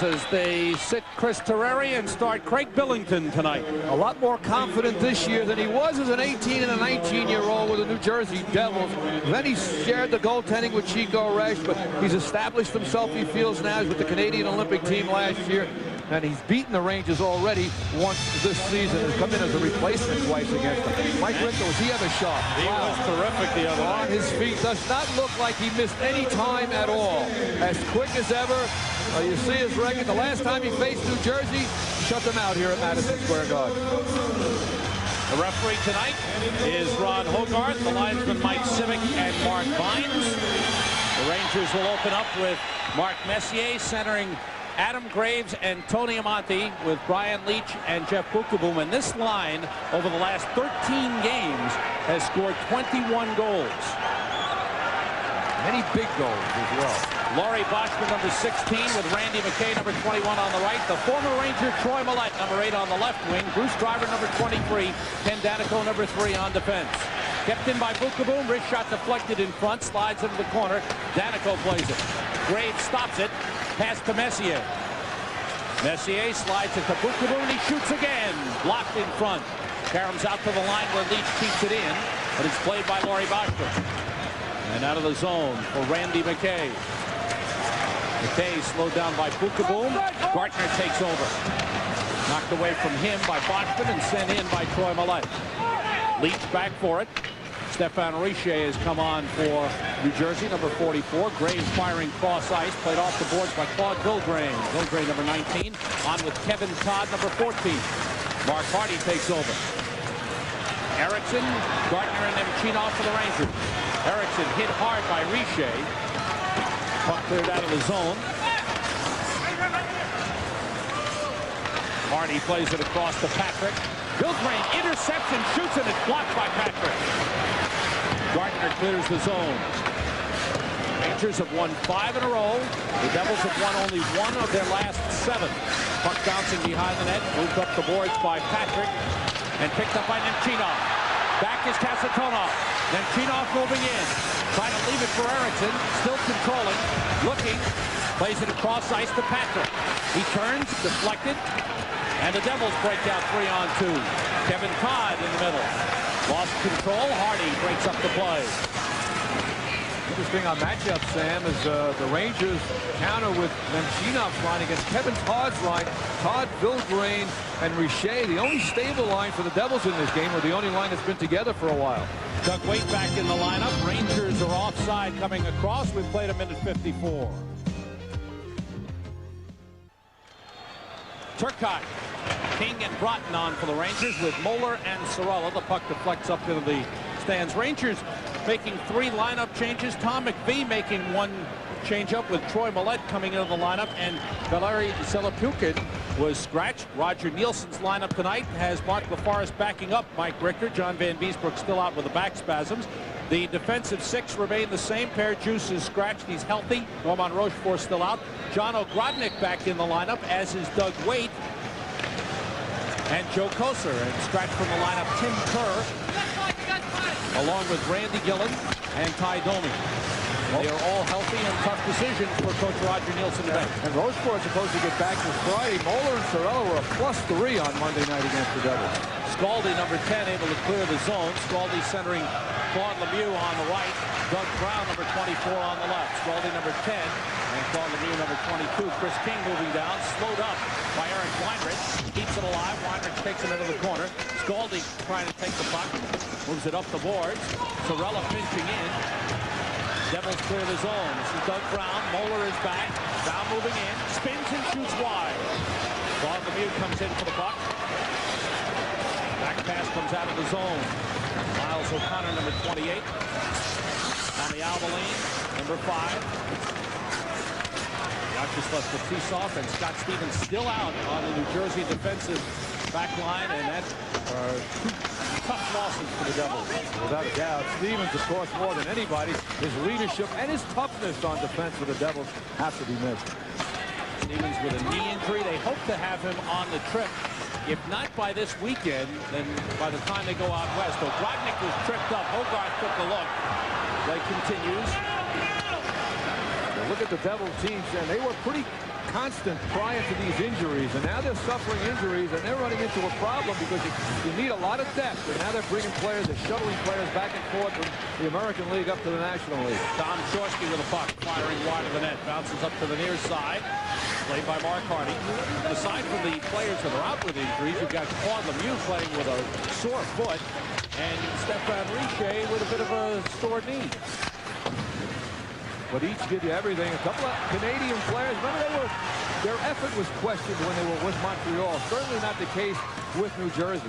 Devils as they sit Chris Terreri and start Craig Billington tonight. A lot more confident this year than he was as an 18 and a 19-year-old with the New Jersey Devils. Then he shared the goaltending with Chico Resch, but he's established himself, he feels now. He's with the Canadian Olympic team last year, and he's beaten the Rangers already once this season. Has come in as a replacement twice against them. Mike Richter, was he ever sharp? He was terrific the other night. On his feet, does not look like he missed any time at all. As quick as ever. You see his record. The last time he faced New Jersey, shut them out here at Madison Square Garden. The referee tonight is Ron Hogarth, the linesman Mike Simic, and Mark Vines. The Rangers will open up with Mark Messier centering Adam Graves and Tony Amonte, with Brian Leetch and Jeff Beukeboom. And this line, over the last 13 games, has scored 21 goals. Many big goals as well. Laurie Boschman, number 16, with Randy McKay, number 21 on the right. The former Ranger Troy Millette, number 8 on the left wing. Bruce Driver, number 23. Ken Danico, number 3 on defense. Kept in by Beukeboom. Wrist shot deflected in front. Slides into the corner. Danico plays it. Graves stops it. Pass to Messier. Messier slides it to Beukeboom. He shoots again. Blocked in front. Caroms out to the line where Leetch keeps it in. But it's played by Laurie Boschman. And out of the zone for Randy McKay. McKay slowed down by Beukeboom. Gartner takes over. Knocked away from him by Boschman and sent in by Troy Millette. Leetch back for it. Stefan Richer has come on for New Jersey, number 44. Graves firing cross ice. Played off the boards by Claude Vilgrain. Vilgrain, number 19. On with Kevin Todd, number 14. Mark Hardy takes over. Erickson, Gartner, and Nemchinov for the Rangers. Erickson hit hard by Richer. Puck cleared out of the zone. Hardy plays it across to Patrick. Vilgrain intercepts and shoots, and it's blocked by Patrick. Gartner clears the zone. Rangers have won 5 in a row. The Devils have won only 1 of their last 7. Puck bouncing behind the net, moved up the boards by Patrick, and picked up by Nemchinov. Back is Kasatonov. Nemchinov moving in. Trying to leave it for Erickson. Still controlling. Looking. Plays it across ice to Patrick. He turns. Deflected. And the Devils break out 3-on-2. Kevin Todd in the middle. Lost control. Hardy breaks up the play. Interesting on matchup, Sam, is the Rangers counter with Nemchinov's line against Kevin Todd's line. Todd, Vilgrain, and Richer, the only stable line for the Devils in this game, or the only line that's been together for a while. Doug Weight back in the lineup. Rangers are offside coming across. We've played 1:54. Turcotte, King, and Broughton on for the Rangers with Moeller and Sorella. The puck deflects up into the stands. Rangers making 3 lineup changes. Tom McVie making 1 change-up with Troy Millette coming into the lineup, and Valeri Zelepukin was scratched. Roger Nielsen's lineup tonight has Mark LaForest backing up Mike Richter. John Van Beesbrook still out with the back spasms. The defensive 6 remain the same. Per Juice is scratched. He's healthy. Roman Rochefort still out. John Ogrodnik back in the lineup, as is Doug Weight and Joe Kocur. And scratched from the lineup, Tim Kerr, along with Randy Gillen and Ty Domi. They are all healthy, and tough decisions for Coach Roger Nielsen today. And Rochefort supposed to get back this Friday. Moeller and Sorella were a +3 on Monday night against the Devils. Scaldi, number 10, able to clear the zone. Scaldi centering Claude Lemieux on the right. Doug Brown, number 24, on the left. Scaldi, number 10, and Claude Lemieux, number 22. Chris King moving down, slowed up by Eric Weinrich. Keeps it alive. Weinrich takes it into the corner. Scaldi trying to take the puck. Moves it up the boards. Sorella pinching in. Devils clear the zone. This is Doug Brown. Moeller is back. Brown moving in. Spins and shoots wide. Claude Lemieux comes in for the puck. Back pass comes out of the zone. Miles O'Connor, number 28. Tommy Alvaline, number 5. Vyacheslav Fetisov and Scott Stevens still out on the New Jersey defensive back line, and that are 2 tough losses for the Devils. Without a doubt. Stevens, of course, more than anybody, his leadership and his toughness on defense for the Devils have to be missed. Stevens with a knee injury. They hope to have him on the trip. If not by this weekend, then by the time they go out west. Ogrodnik was tripped up. Hogarth took a look. That continues. Look at the Devil teams, and they were pretty constant prior to these injuries, and now they're suffering injuries, and they're running into a problem because you need a lot of depth, and now they're bringing players, they're shuttling players back and forth from the American League up to the National League. Tom Chorske with a puck, firing wide of the net, bounces up to the near side, played by Mark Hardy. And aside from the players that are out with injuries, you've got Claude Lemieux playing with a sore foot, and Stéphane Richer with a bit of a sore knee. But each give you everything. A couple of Canadian players, remember their effort was questioned when they were with Montreal. Certainly not the case with New Jersey.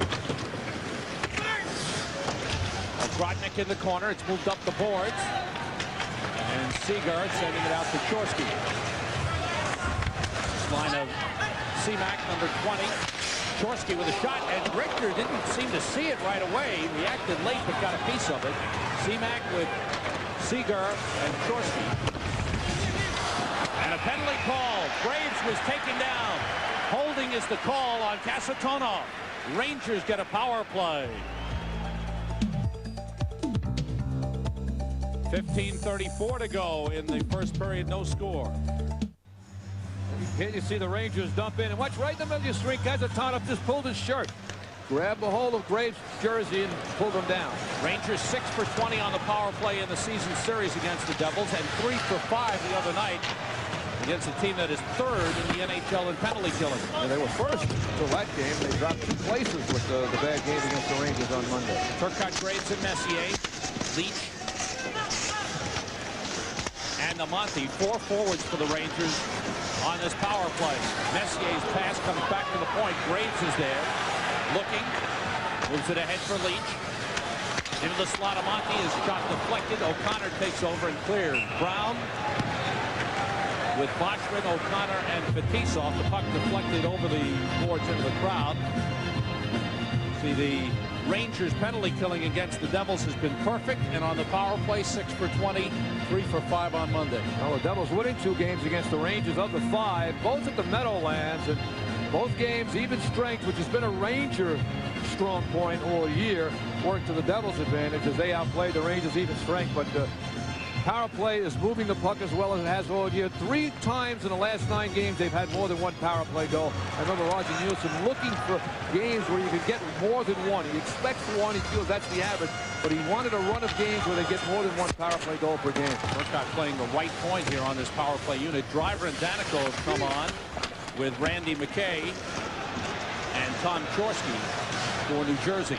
Grodnick in the corner. It's moved up the boards. And Seager sending it out to Chorske. Line of Seamak, number 20. Chorske with a shot, and Richter didn't seem to see it right away. He reacted late, but got a piece of it. Seamak with Seager and Chorske. And a penalty call. Graves was taken down. Holding is the call on Kasatonov. Rangers get a power play. 15:34 to go in the first period, no score. Here you see the Rangers dump in, and watch right in the middle of your string. Kasatonov just pulled his shirt. Grabbed a hold of Graves' jersey and pulled him down. Rangers 6 for 20 on the power play in the season series against the Devils, and 3 for 5 the other night against a team that is third in the NHL in penalty killing. And they were first until that game. They dropped 2 places with the bad game against the Rangers on Monday. Turcotte, Graves, and Messier. Leach. And Amonte, 4 forwards for the Rangers on this power play. Messier's pass comes back to the point. Graves is there. Looking, moves it ahead for Leach. Into the slot, Amonte is shot deflected. O'Connor takes over and clears. Brown with Boschman, O'Connor, and Fetisov. The puck deflected over the boards into the crowd. See, the Rangers penalty killing against the Devils has been perfect, and on the power play, 6 for 20, 3 for 5 on Monday. Well, the Devils winning 2 games against the Rangers of the 5, both at the Meadowlands, and both games even strength, which has been a Ranger strong point all year, worked to the Devils' advantage as they outplayed the Rangers' even strength. But power play is moving the puck as well as it has all year. 3 times in the last 9 games they've had more than 1 power play goal. I remember Roger Nielsen looking for games where you could get more than 1. He expects 1. He feels that's the average. But he wanted a run of games where they get more than 1 power play goal per game. Turcotte playing the right point here on this power play unit. Driver and Danico have come on with Randy McKay and Tom Chorske for New Jersey.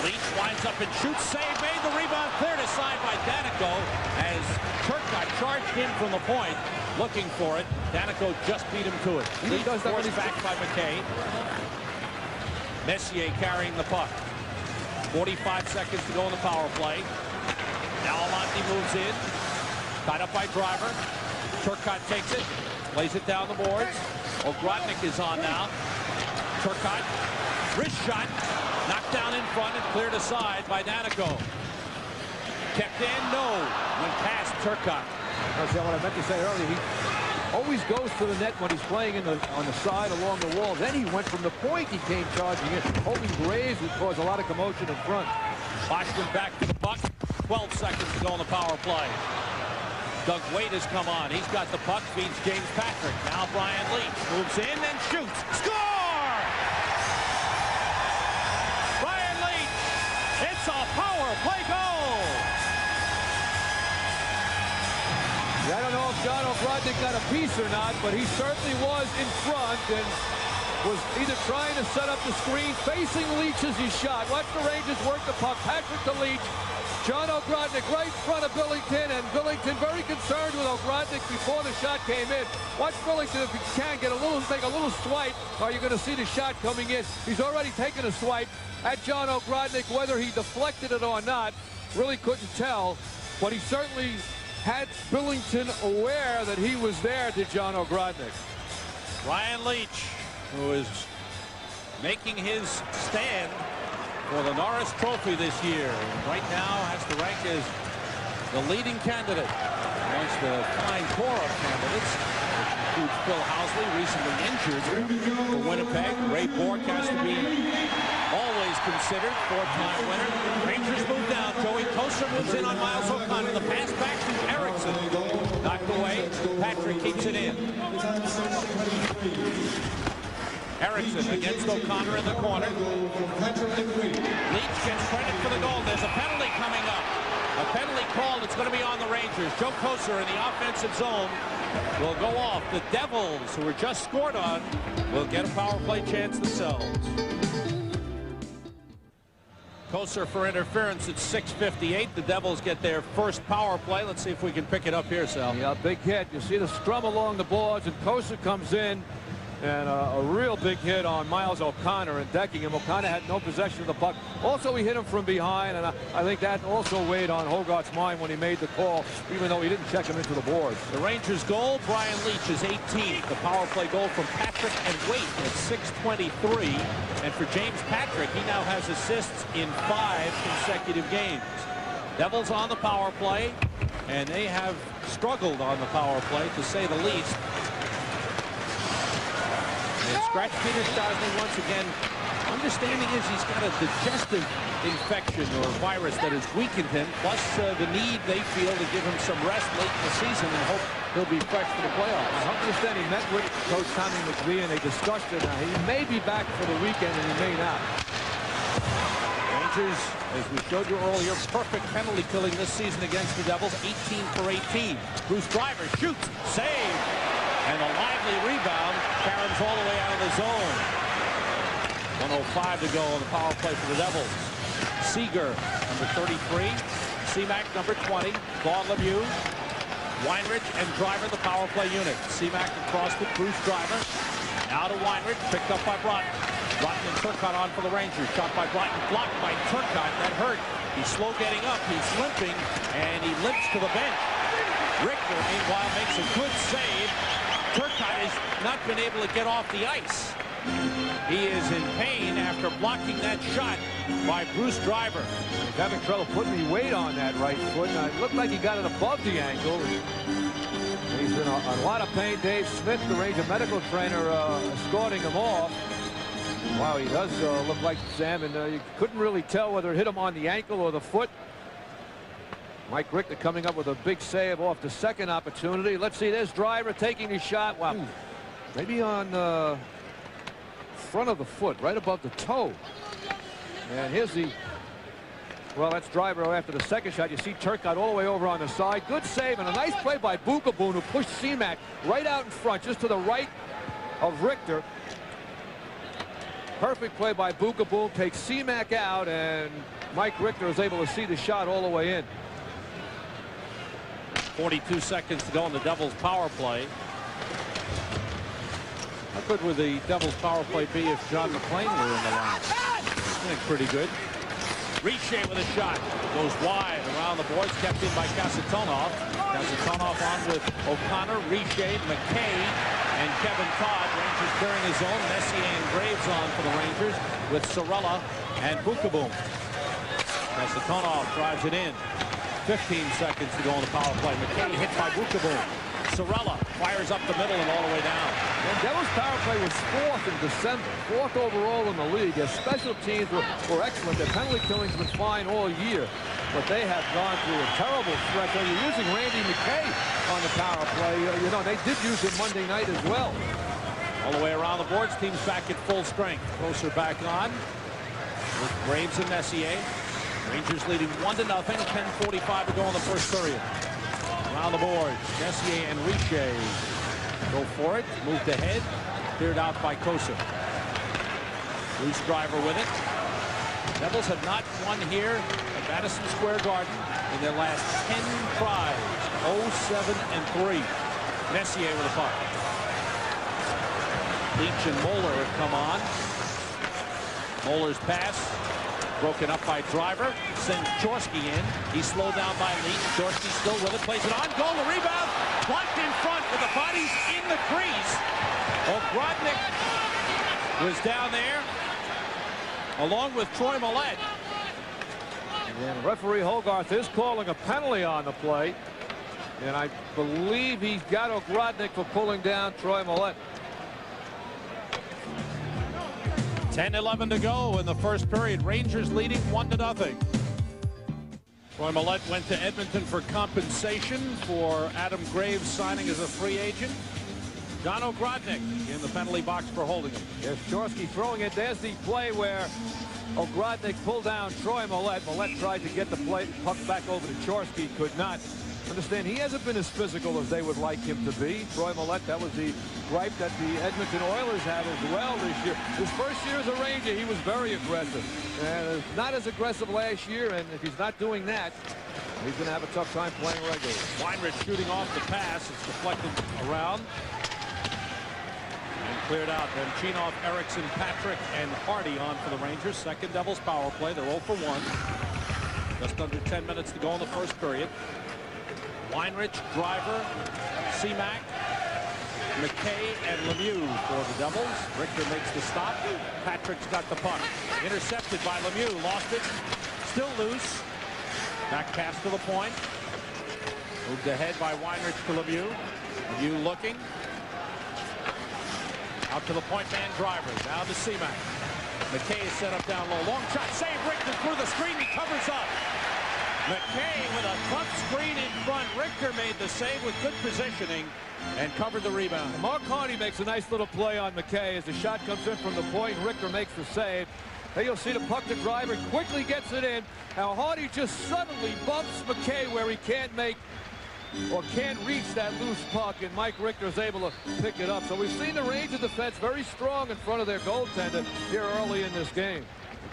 Leach winds up and shoots, save made, the rebound cleared aside by Danico as Turcotte charged him from the point, looking for it. Danico just beat him to it. Leach forced back by McKay. Messier carrying the puck. 45 seconds to go in the power play. Now Amonte moves in, tied up by Driver. Turcotte takes it, lays it down the boards. Grodnick is on now. Turcotte, wrist shot, knocked down in front and cleared aside by Danico. Kept in, no. Went past Turcotte. That's what I meant to say earlier. He always goes to the net when he's playing on the side along the wall. Then he went from the point, he came charging in. Holding Graves would cause a lot of commotion in front. Boschman back to the puck. 12 seconds to go in the power play. Doug Weight has come on. He's got the puck, feeds James Patrick. Now Brian Leach moves in and shoots. Score! Brian Leach! It's a power play goal! Yeah, I don't know if John Grodnick got a piece or not, but he certainly was in front and was either trying to set up the screen, facing Leach as he shot. Watch the Rangers work the puck. Patrick to Leach. John Grodnick right in front of Billington, and Billington very concerned with Grodnick before the shot came in. Watch Billington, if he can, take a little swipe, or you're going to see the shot coming in. He's already taken a swipe at John Grodnick. Whether he deflected it or not, really couldn't tell, but he certainly had Billington aware that he was there to John Grodnick. Brian Leach, who is making his stand for the Norris Trophy this year. Right now has to rank as the leading candidate amongst the fine core of candidates, which includes Phil Housley, recently injured for Winnipeg. Ray Bourque has to be always considered, four-time winner. Rangers move down. Joey Kocur moves in on Miles O'Connor. The pass back to Erickson. Knocked away. Patrick keeps it in. Erickson against O'Connor in the corner. Leach gets credit for the goal. There's a penalty coming up. A penalty called. It's going to be on the Rangers. Joe Kocur in the offensive zone will go off. The Devils, who were just scored on, will get a power play chance themselves. Kocur for interference at 6:58. The Devils get their first power play. Let's see if we can pick it up here, Sal. Yeah, big hit. You see the scrum along the boards, and Kocur comes in. And a real big hit on Miles O'Connor and decking him. O'Connor had no possession of the puck. Also, he hit him from behind, and I think that also weighed on Hogarth's mind when he made the call, even though he didn't check him into the boards. The Rangers' goal, Brian Leach is 18. The power play goal from Patrick and Waite at 6:23. And for James Patrick, he now has assists in 5 consecutive games. Devils on the power play, and they have struggled on the power play, to say the least. And Scratch Peter Stosny once again. Understanding is he's got a digestive infection or virus that has weakened him, plus the need they feel to give him some rest late in the season and hope he'll be fresh for the playoffs. I understand he met with Coach Tommy McVie and they discussed it. Now, he may be back for the weekend and he may not. Rangers, as we showed you earlier, perfect penalty killing this season against the Devils, 18 for 18. Bruce Driver shoots, save. And a lively rebound, caroms all the way out of the zone. 1:05 to go on the power play for the Devils. Seager, number 33. Seamack, number 20. Claude Lemieux, Weinrich, and Driver, the power play unit. Seamack across to Bruce Driver. Now to Weinrich, picked up by Broughton. Broughton and Turcotte on for the Rangers. Shot by Broughton, blocked by Turcotte. That hurt. He's slow getting up. He's limping, and he limps to the bench. Richter, meanwhile, makes a good save. Turcotte has not been able to get off the ice. He is in pain after blocking that shot by Bruce Driver. He's having trouble putting any weight on that right foot. Now, it looked like he got it above the ankle. He's in a lot of pain. Dave Smith, the Ranger medical trainer, escorting him off. Wow, he does look like Sam, and you couldn't really tell whether it hit him on the ankle or the foot. Mike Richter coming up with a big save off the second opportunity. Let's see, there's Driver taking his shot. Wow, maybe on the front of the foot, right above the toe. And here's the, well, that's Driver after the second shot. You see Turcotte all the way over on the side. Good save and a nice play by Bukaboon, who pushed Seamack right out in front, just to the right of Richter. Perfect play by Bukaboon, takes Seamack out, and Mike Richter is able to see the shot all the way in. 42 seconds to go in the Devils power play. How good would the Devils power play be if John McClain were in the line? I think pretty good. Richer with a shot. Goes wide around the boards, kept in by Kasatonov. Kasatonov on with O'Connor, Richer, McKay, and Kevin Todd. Rangers clearing his zone. Messier and Graves on for the Rangers with Sorella and Bukaboon. Kasatonov drives it in. 15 seconds to go on the power play. McKay hit by Bukaboon. Sorella fires up the middle and all the way down. The Devils power play was 4th in December, 4th overall in the league. Their special teams were excellent. Their penalty killing's been fine all year, but they have gone through a terrible stretch. You're using Randy McKay on the power play. You know, they did use him Monday night as well. All the way around the boards, teams back at full strength. Closer back on with Graves and Messier. Rangers leading 1-0, 10:45 to go in the first period. Around the boards, Messier and Richer go for it, moved ahead, cleared out by Kocur. Bruce Driver with it. Devils have not won here at Madison Square Garden in their last 10 tries, 0-7-3. Messier with a puck. Leach and Moeller have come on. Moeller's pass broken up by Driver, sends Chorsky in. He's slowed down by Leach. Chorsky still with it, plays it on goal. The rebound blocked in front with the bodies in the crease. Ogrodnik was down there along with Troy Millette. And referee Hogarth is calling a penalty on the play. And I believe he's got Ogrodnik for pulling down Troy Millette. 10-11 to go in the first period. Rangers leading 1-0. Troy Millette went to Edmonton for compensation for Adam Graves signing as a free agent. John Ogrodnik in the penalty box for holding him. There's Chorsky throwing it. There's the play where Ogrodnik pulled down Troy Millette. Millette tried to get the puck back over to Chorsky, could not. Understand, he hasn't been as physical as they would like him to be. Troy Millette, that was the gripe that the Edmonton Oilers had as well this year. His first year as a Ranger, he was very aggressive. And not as aggressive last year, and if he's not doing that, he's going to have a tough time playing regularly. Weinrich shooting off the pass. It's deflected around. And cleared out. Then Chinov, Erickson, Patrick, and Hardy on for the Rangers. Second Devils power play. They're 0 for 1. Just under 10 minutes to go in the first period. Weinrich, Driver, Seamack, McKay, and Lemieux for the Devils. Richter makes the stop. Patrick's got the puck. Intercepted by Lemieux. Lost it. Still loose. Back pass to the point. Moved ahead by Weinrich to Lemieux. Lemieux looking. Out to the point man, Driver. Down to Seamack. McKay is set up down low. Long shot. Save. Richter through the screen. He covers up. McKay with a tough screen in front. Richter made the save with good positioning and covered the rebound. Mark Hardy makes a nice little play on McKay as the shot comes in from the point. Richter makes the save. There you'll see the puck to Driver, quickly gets it in. Now Hardy just suddenly bumps McKay where he can't make or can't reach that loose puck, and Mike Richter is able to pick it up. So we've seen the Ranger defense very strong in front of their goaltender here early in this game.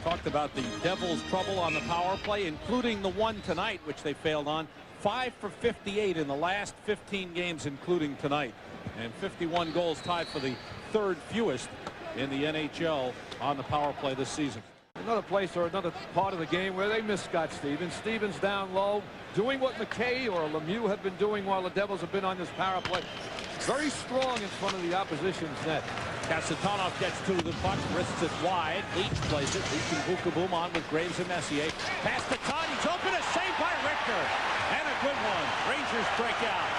Talked about the Devils' trouble on the power play, including the one tonight, which they failed on. 5 for 58 in the last 15 games, including tonight. And 51 goals, tied for the third fewest in the NHL on the power play this season. Another place or another part of the game where they miss Scott Stevens. Stevens down low, doing what McKay or Lemieux have been doing while the Devils have been on this power play. Very strong in front of the opposition's net. Kasatonov gets to the puck, wrists it wide. Leach plays it. Leach and Bukaboom on with Graves and Messier. Pass to Todd. He's open. A save by Richter. And a good one. Rangers break out.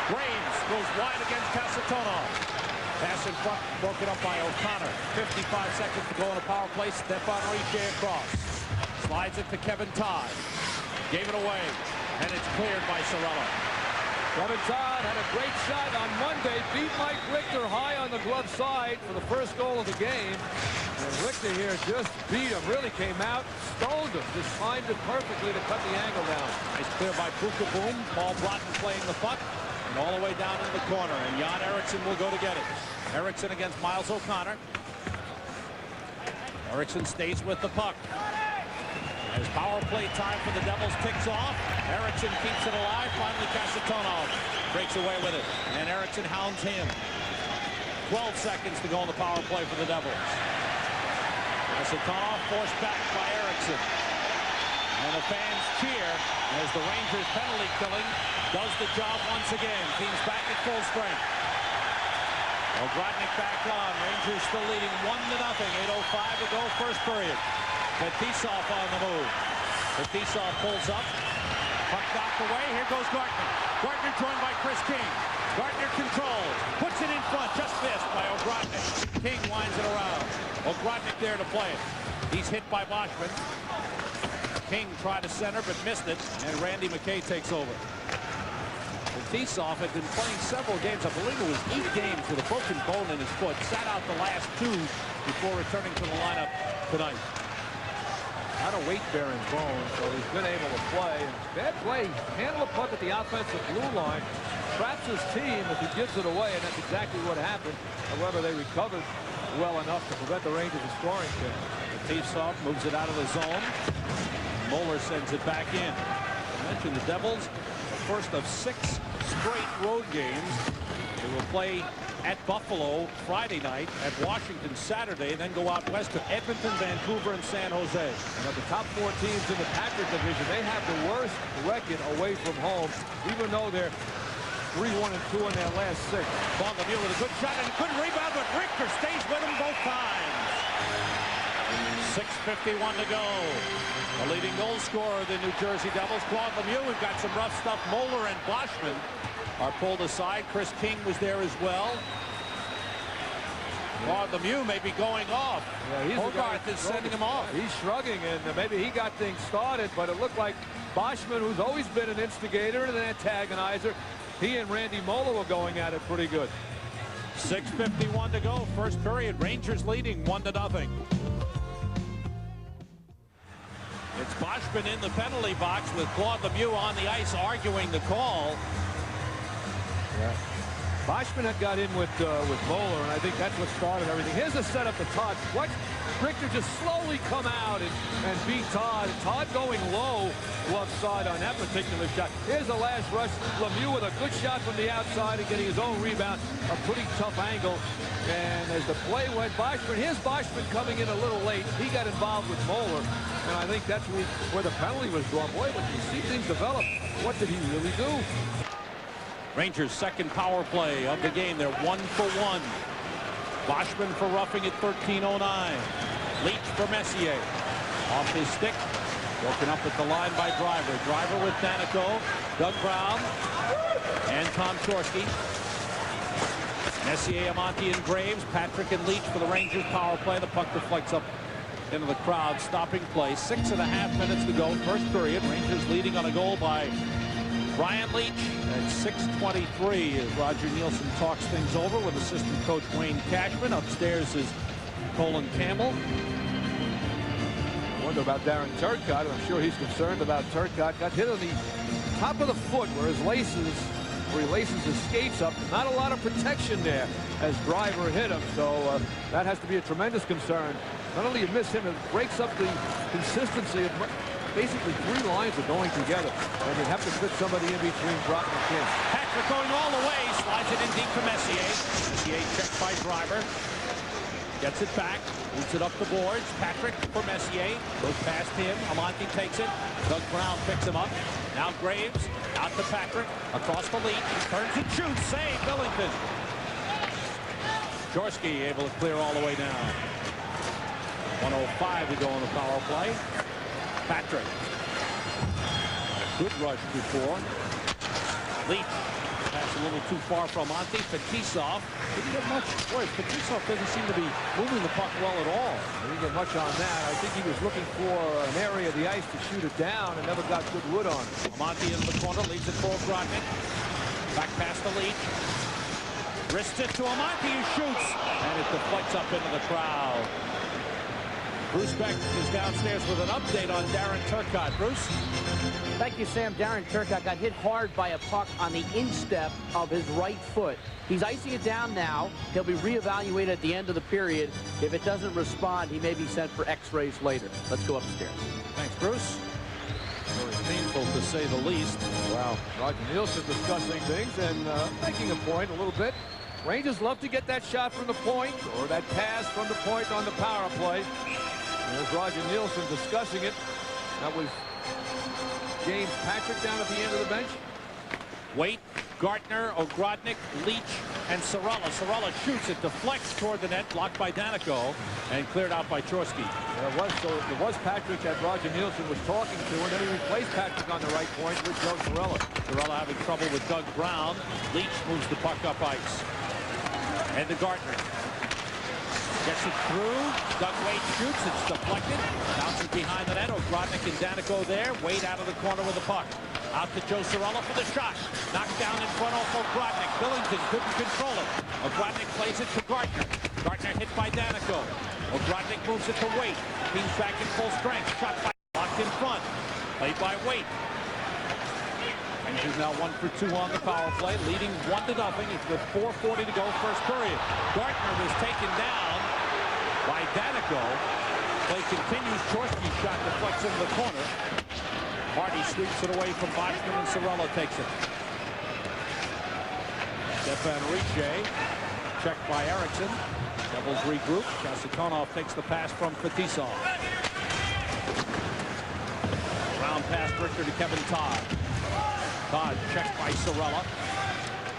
Graves goes wide against Kasatonov. Pass in front, broken up by O'Connor. 55 seconds to go on a power play. Stepan Richer across. Slides it to Kevin Todd. Gave it away. And it's cleared by Cirello. Kevin Todd had a great shot on Monday, beat Mike Richter high on the glove side for the first goal of the game. And Richter here just beat him, really came out, stoned him, just timed it perfectly to cut the angle down. Nice clear by Bukaboom. Paul Broughton playing the puck. And all the way down in the corner. And Jan Eriksson will go to get it. Eriksson against Miles O'Connor. Eriksson stays with the puck. As power play time for the Devils ticks off, Eriksson keeps it alive. Finally, Kasatonov breaks away with it. And Eriksson hounds him. 12 seconds to go on the power play for the Devils. Kasatonov forced back by Eriksson. And the fans cheer as the Rangers penalty killing does the job once again. Team's back at full strength. Ogrodnik back on. Rangers still leading 1-0. 8:05 to go, first period. Fetisov on the move. Fetisov pulls up. Puck knocked away. Here goes Gartner. Gartner joined by Chris King. Gartner controls. Puts it in front. Just missed by Ogrodnik. King winds it around. Ogrodnik there to play it. He's hit by Boschman. King tried to center but missed it. And Randy McKay takes over. Fetisov had been playing several games. I believe it was 8 games with a broken bone in his foot. Sat out the last 2 before returning to the lineup tonight. Not a weight-bearing bone, so he's been able to play. Bad play. Handle the puck at the offensive blue line. Traps his team if he gives it away, and that's exactly what happened. However, they recovered well enough to prevent the Rangers from scoring. Fetisov moves it out of the zone. Moeller sends it back in. I mentioned the Devils, the first of 6 straight road games. They will play at Buffalo Friday night, at Washington Saturday, then go out west to Edmonton, Vancouver, and San Jose. And of the top 4 teams in the Patrick division, they have the worst record away from home, even though they're 3-1-2 in their last 6. Lemieux with a good shot and a good rebound, but Richter stays with him both times. 6:51 to go. The leading goal scorer of the New Jersey Devils, Claude Lemieux. We've got some rough stuff. Moeller and Boschman are pulled aside. Chris King was there as well. Claude Lemieux may be going off. Yeah, Hogarth is sending him off. He's shrugging, and maybe he got things started, but it looked like Boschman, who's always been an instigator and an antagonizer, he and Randy Moeller were going at it pretty good. 6:51 to go. First period. Rangers leading 1-0. It's Boschman in the penalty box with Claude Lemieux on the ice arguing the call. Yeah. Boschman had got in with Moeller, and I think that's what started everything. Here's the setup to Todd. Watch Richter just slowly come out and beat Todd. Todd going low, left side on that particular shot. Here's the last rush. Lemieux with a good shot from the outside and getting his own rebound. A pretty tough angle. And as the play went, here's Boschman coming in a little late. He got involved with Moeller, and I think that's where the penalty was drawn. Boy, when you see things develop, what did he really do? Rangers' second power play of the game. They're 1 for 1. Boschman for roughing at 13:09. Leach for Messier. Off his stick. Broken up at the line by Driver. Driver with Daneyko, Doug Brown, and Tom Chorske. Messier, Amonte, and Graves. Patrick and Leach for the Rangers power play. The puck deflects up into the crowd. Stopping play. 6.5 minutes to go. First period. Rangers leading on a goal by Brian Leach at 6:23 as Roger Nielsen talks things over with assistant coach Wayne Cashman. Upstairs is Colin Campbell. I wonder about Darren Turcotte. I'm sure he's concerned about Turcotte. Got hit on the top of the foot where he laces his skates up. Not a lot of protection there as Driver hit him. So that has to be a tremendous concern. Not only you miss him, it breaks up the consistency of basically 3 lines are going together, and you have to fit somebody in between Brock and Kim. Patrick going all the way, slides it in deep for Messier. Messier checked by Driver. Gets it back, moves it up the boards. Patrick for Messier, goes past him. Amonte takes it. Doug Brown picks him up. Now Graves, out to Patrick, across the Leach. Turns and shoots, save Billington. Chorske able to clear all the way down. 1:05 to go on the power play. Patrick. Good rush before. Leach. Pass a little too far from Monty. Fetisov. Didn't get much. Boy, Fetisov doesn't seem to be moving the puck well at all. Didn't get much on that. I think he was looking for an area of the ice to shoot it down and never got good wood on it. Monty in the corner. Leaves it for Grodnick. Back past the Leach. Wrists it to Amonte, who shoots. And it deflects up into the crowd. Bruce Beck is downstairs with an update on Darren Turcotte. Bruce? Thank you, Sam. Darren Turcotte got hit hard by a puck on the instep of his right foot. He's icing it down now. He'll be reevaluated at the end of the period. If it doesn't respond, he may be sent for x-rays later. Let's go upstairs. Thanks, Bruce. Very painful, to say the least. Wow. Roger Nielsen discussing things and making a point a little bit. Rangers love to get that shot from the point or that pass from the point on the power play. There's Roger Nielsen discussing it. That was James Patrick down at the end of the bench. Waite, Gartner, Ogrodnik, Leach, and Sorella. Sorella shoots it, deflects toward the net, blocked by Daneyko, and cleared out by Chorske. It was Patrick that Roger Nielsen was talking to, and then he replaced Patrick on the right point with Joe Sorella. Sorella having trouble with Doug Brown. Leach moves the puck up ice. And to Gartner. Gets it through. Doug Waite shoots. It's deflected. Bounces behind the net. Ogrodnik and Daneyko there. Waite out of the corner with the puck. Out to Joe Sorella for the shot. Knocked down in front off Ogrodnik. Billington couldn't control it. Ogrodnik plays it to Gartner. Gartner hit by Daneyko. Ogrodnik moves it to Waite. Team's back in full strength. Shot by locked in front. Played by Waite. Rangers now 1 for 2 on the power play, leading 1-0. It's with 4:40 to go, first period. Gartner was taken down by Daneyko. Play continues. Chorske shot deflects into the corner. Hardy sweeps it away from Boschman, and Sorella takes it. Stefan Riche, checked by Eriksson. Devils regroup. Kasatonov takes the pass from Fetisov. Round pass Richter to Kevin Todd. Todd checked by Sorella.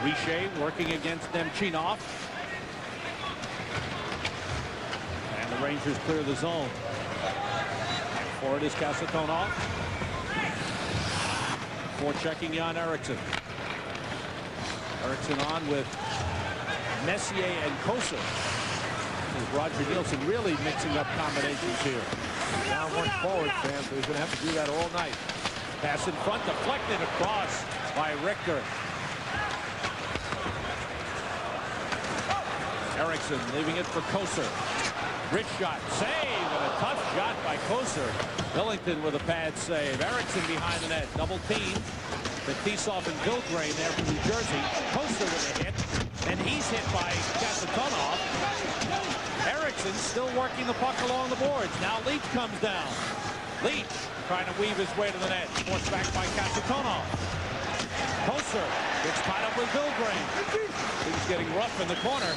Riche working against Nemchinov. And the Rangers clear the zone. For it is Kasatonov. For checking Jan Eriksson. Eriksson on with Messier and Kosar. Roger Nielsen really mixing up combinations here. Down one forward, Sam, so he's going to have to do that all night. Pass in front, deflected across by Richter. Eriksson leaving it for Kosar. Rich shot, save, and a tough shot by Kosar. Billington with a bad save. Eriksson behind the net, double team. Fetisov and Billgrain there from New Jersey. Kosar with a hit, and he's hit by Kasatonov. Eriksson still working the puck along the boards. Now Leach comes down. Leach trying to weave his way to the net. Forced back by Kasatonov. Kosar gets tied up with Billgrain. He's getting rough in the corner.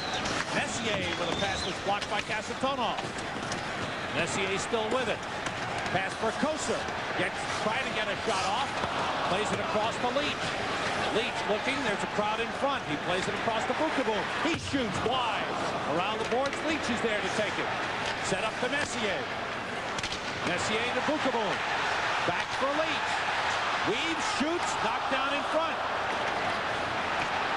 Messier with a pass that's blocked by Kasatonov. Messier still with it. Pass for Kosar. Trying to get a shot off. Plays it across to Leach. Leach looking. There's a crowd in front. He plays it across to Bukaboom. He shoots wide. Around the boards, Leach is there to take it. Set up to Messier. Messier to Bukaboom. Back for Leach. Weaves, shoots, knocked down in front.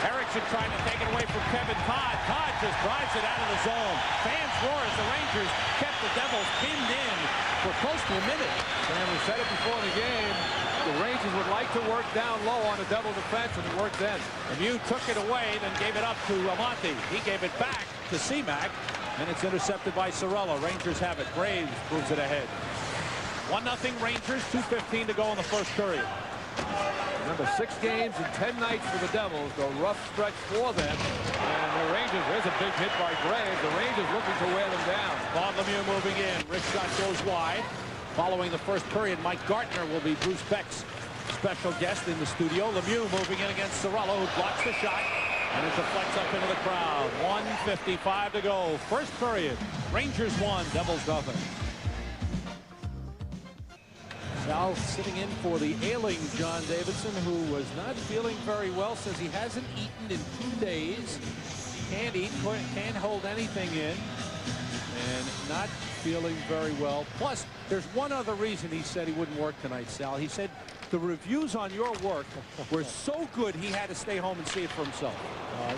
Eriksson trying to take it away from Kevin Todd. Todd just drives it out of the zone. Fans roar as the Rangers kept the Devils pinned in for close to a minute. And we said it before the game. The Rangers would like to work down low on the Devil defense, and it worked then. Lemieux took it away, then gave it up to Amonte. He gave it back to Seamak, and it's intercepted by Cirello. Rangers have it. Graves moves it ahead. 1-0 Rangers, 2:15 to go in the first period. Remember, 6 games and 10 nights for the Devils. The rough stretch for them. And the Rangers, there's a big hit by Graves. The Rangers looking to wear them down. Claude Lemieux moving in. Rich shot goes wide. Following the first period, Mike Gartner will be Bruce Beck's special guest in the studio. Lemieux moving in against Cirello, who blocks the shot. And it deflects up into the crowd. 1:55 to go. First period. Rangers 1, Devils nothing. Sal sitting in for the ailing John Davidson, who was not feeling very well, says he hasn't eaten in 2 days. Can't eat, can't hold anything in, and not feeling very well. Plus, there's one other reason he said he wouldn't work tonight, Sal. He said the reviews on your work were so good he had to stay home and see it for himself.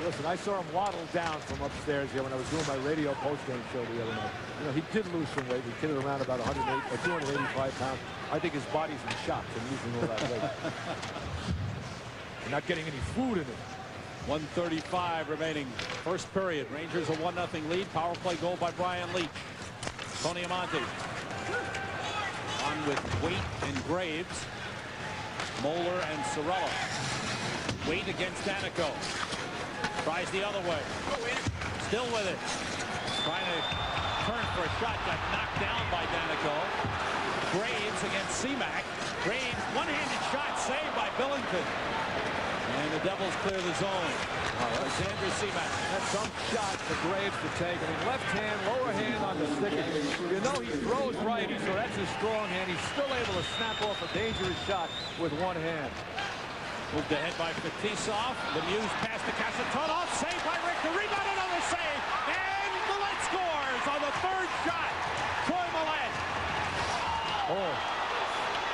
Listen, I saw him waddle down from upstairs here when I was doing my radio postgame show the other night. You know, he did lose some weight. He kidded around about 285 pounds. I think his body's in shock from losing all that weight. And not getting any food in it. 1:35 remaining. First period. Rangers a 1-0 lead. Power play goal by Brian Leach. Tony Amonte on with Waite and Graves. Moeller and Cirello. Waite against Danico. Tries the other way. Still with it. Trying to turn for a shot. Got knocked down by Danico. Graves against Seamak. Graves, one-handed shot saved by Billington. And the Devils clear the zone. Alexander Seamak. That's some shot for Graves to take. I mean, left hand, lower hand on the stick. You know he throws righty, so that's his strong hand. He's still able to snap off a dangerous shot with one hand. Moved ahead by Fetisov. Lemieux's pass to Kasatonov. Saved by Richter. Rebound, another save. And Millette scores on the third shot. Troy Millette. Oh,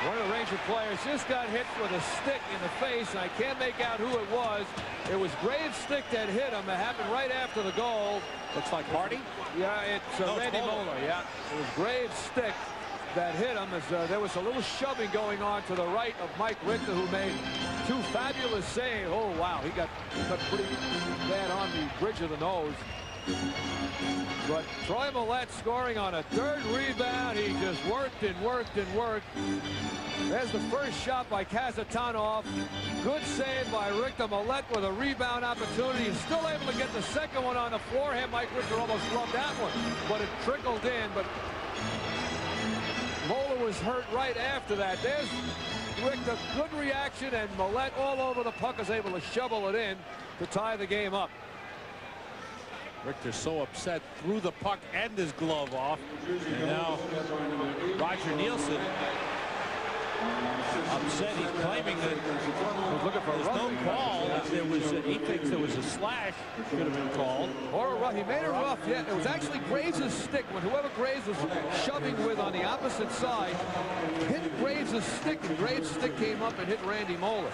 one of the Ranger players just got hit with a stick in the face, and I can't make out who it was. It was Graves' stick that hit him. It happened right after the goal. Looks like Hardy. Yeah, it's Randy Moeller. Yeah, it was Graves' stick that hit him as there was a little shoving going on to the right of Mike Richter, who made 2 fabulous saves. Oh, wow, he got pretty bad on the bridge of the nose. But Troy Millette scoring on a third rebound. He just worked and worked and worked. There's the first shot by Kasatonov. Good save by Richter. Millette with a rebound opportunity. He's still able to get the second one on the forehand. Mike Richter almost loved that one, but it trickled in. But Moeller was hurt right after that. There's Richter, good reaction, and Millette all over the puck is able to shovel it in to tie the game up. Richter so upset, threw the puck and his glove off. And now Roger Nielsen upset. He's claiming that there's no call. There was, he thinks there was a slash should have been called. Or a rough. He made a rough. Yeah, it was actually Graves' stick. When whoever Graves was shoving with on the opposite side hit Graves' stick, and Graves' stick came up and hit Randy Moeller.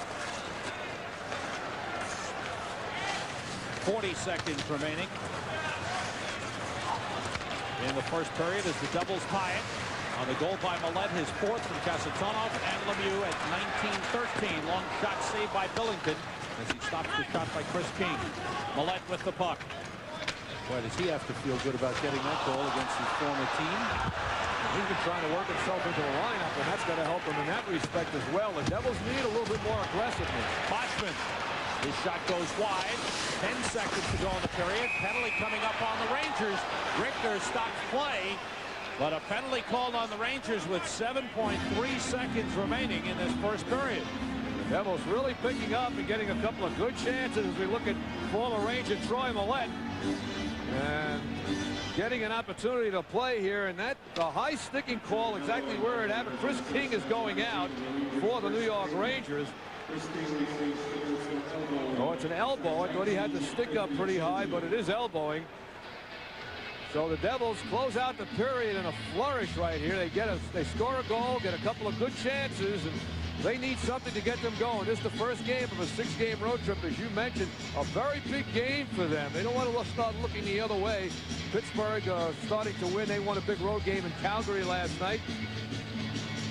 40 seconds remaining in the first period as the Devils tie it. On the goal by Millette, his fourth from Kasatonov and Lemieux at 19-13. Long shot saved by Billington as he stops the shot by Chris King. Millette with the puck. Boy, does he have to feel good about getting that goal against his former team. He's been trying to work himself into the lineup, and that's going to help him in that respect as well. The Devils need a little bit more aggressiveness. Boschman. His shot goes wide. 10 seconds to go in the period. Penalty coming up on the Rangers. Richter stops play. But a penalty called on the Rangers with 7.3 seconds remaining in this first period. The Devils really picking up and getting a couple of good chances as we look at former Ranger Troy Millette. And getting an opportunity to play here, and that the high sticking call exactly where it happened. Chris King is going out for the New York Rangers. Oh, it's an elbow. I thought he had the stick up pretty high, but it is elbowing. So the Devils close out the period in a flourish right here. They score a goal, get a couple of good chances, and they need something to get them going. This is the first game of a 6-game road trip, as you mentioned. A very big game for them. They don't want to start looking the other way. Pittsburgh starting to win. They won a big road game in Calgary last night.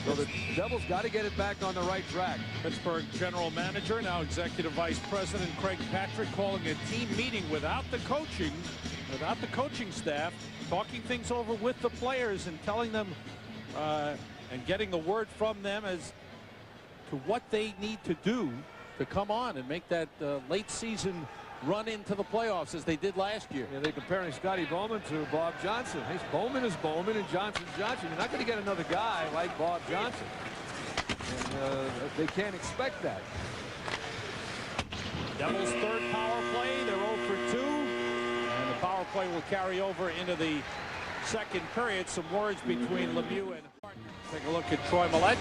So the Devils got to get it back on the right track. Pittsburgh general manager, now executive vice president Craig Patrick, calling a team meeting without the coaching staff, talking things over with the players and telling them and getting the word from them as to what they need to do to come on and make that late season run into the playoffs as they did last year. Yeah, they're comparing Scotty Bowman to Bob Johnson. Hey, Bowman is Bowman and Johnson's Johnson. You're not going to get another guy like Bob Johnson. And they can't expect that. Devils' third power play. They're 0 for 2. And the power play will carry over into the second period. Some words between Lemieux and Hart. Take a look at Troy Millette,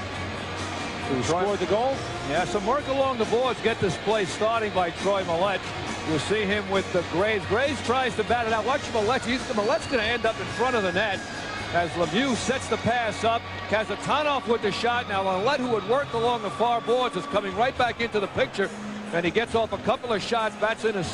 who scored the goal. Yeah, some work along the boards. Get this play starting by Troy Millette. You'll see him with the Graves. Graves tries to bat it out. Watch Millette. Millette's going to end up in front of the net as Lemieux sets the pass up. Kasatonov with the shot. Now Millette, who had worked along the far boards, is coming right back into the picture. And he gets off a couple of shots, bats in his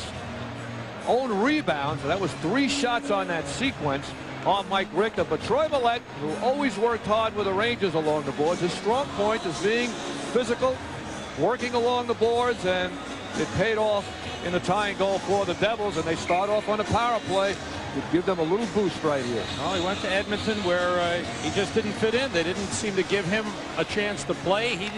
own rebound. So that was 3 shots on that sequence on Mike Richter. But Troy Millette, who always worked hard with the Rangers along the boards, his strong point is being physical, working along the boards, and it paid off in the tying goal for the Devils, and they start off on a power play to give them a little boost right here. Well, he went to Edmonton where he just didn't fit in. They didn't seem to give him a chance to play. He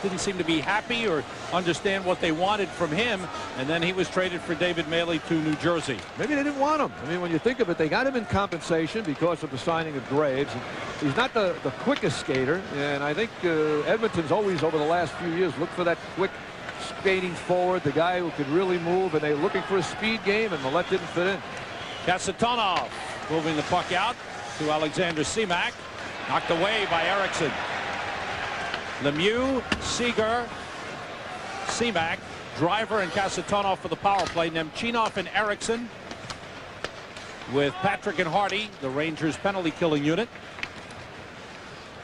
didn't seem to be happy or understand what they wanted from him, and then he was traded for David Maley to New Jersey. Maybe they didn't want him. I mean, when you think of it, they got him in compensation because of the signing of Graves. He's not the quickest skater, and I think Edmonton's always, over the last few years, looked for that quick skating forward, the guy who could really move, and they're looking for a speed game, and Millette didn't fit in. Kasatonov moving the puck out to Alexander Semak. Knocked away by Eriksson. Lemieux, Seager, Semak, Driver, and Kasatonov for the power play. Nemchinov and Eriksson with Patrick and Hardy, the Rangers penalty killing unit.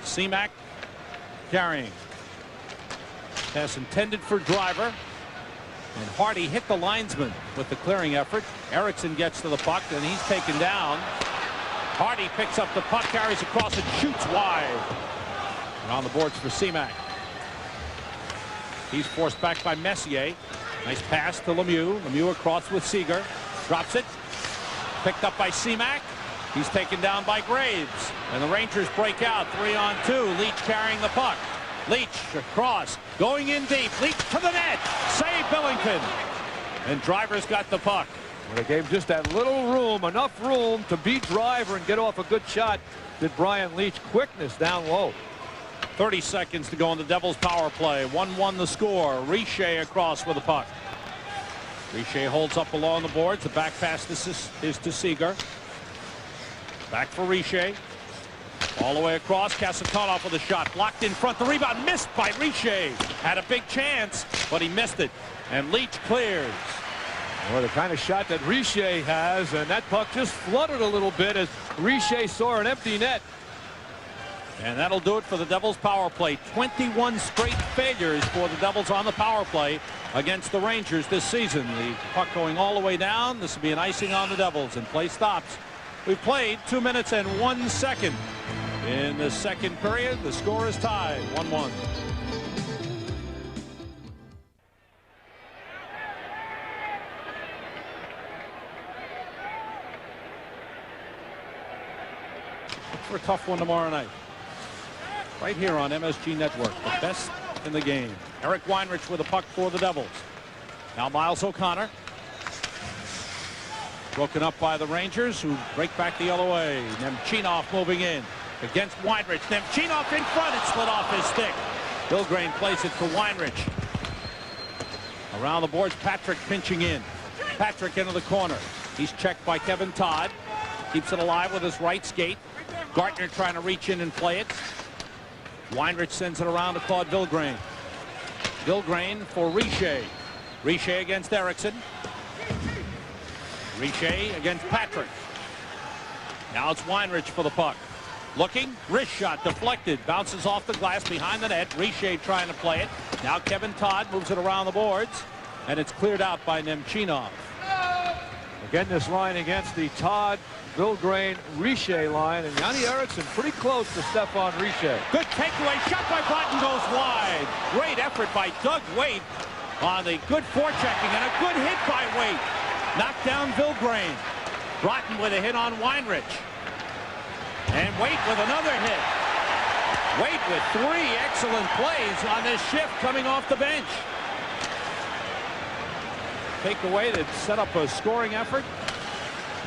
Semak carrying. Pass intended for Driver. And Hardy hit the linesman with the clearing effort. Eriksson gets to the puck, and he's taken down. Hardy picks up the puck, carries across, and shoots wide. And on the boards for Semak. He's forced back by Messier. Nice pass to Lemieux. Lemieux across with Seager. Drops it. Picked up by Semak. He's taken down by Graves. And the Rangers break out 3-on-2. Leach carrying the puck. Leach across, going in deep. Leach to the net. Save Billington. And Driver's got the puck. Well, they gave just that little room, enough room to beat Driver and get off a good shot. Did Brian Leach. Quickness down low. 30 seconds to go on the Devils power play. 1-1 the score. Richer across with the puck. Richer holds up along the boards. The back pass is to Seager. Back for Richer. All the way across, Kasatonov with a shot. Blocked in front. The rebound missed by Richer. Had a big chance, but he missed it. And Leach clears. Well, the kind of shot that Richer has, and that puck just fluttered a little bit as Richer saw an empty net. And that'll do it for the Devils power play. 21 straight failures for the Devils on the power play against the Rangers this season. The puck going all the way down. This will be an icing on the Devils, and play stops. We've played 2 minutes and 1 second. In the second period, the score is tied 1-1. Look for a tough one tomorrow night. Right here on MSG Network, the best in the game. Eric Weinrich with a puck for the Devils. Now Miles O'Connor. Broken up by the Rangers, who break back the other way. Nemchinov moving in against Weinrich. Nemchinov in front. It slid off his stick. Billgrain plays it for Weinrich. Around the boards, Patrick pinching in. Patrick into the corner. He's checked by Kevin Todd. Keeps it alive with his right skate. Gartner trying to reach in and play it. Weinrich sends it around to Claude Billgrain. Billgrain for Richer. Richer against Erickson. Richer against Patrick. Now it's Weinrich for the puck. Looking, wrist shot deflected, bounces off the glass behind the net. Richer trying to play it. Now Kevin Todd moves it around the boards, and it's cleared out by Nemchinov. Again, this line against the Todd, Billgrain, Richer line, and Yanni Erickson pretty close to Stefan Richer. Good takeaway, shot by Broughton goes wide. Great effort by Doug Weight on the good forechecking, and a good hit by Weight. Knocked down Billgrain. Broughton with a hit on Weinrich. And Weight with another hit. Weight with 3 excellent plays on this shift coming off the bench. Takeaway that set up a scoring effort.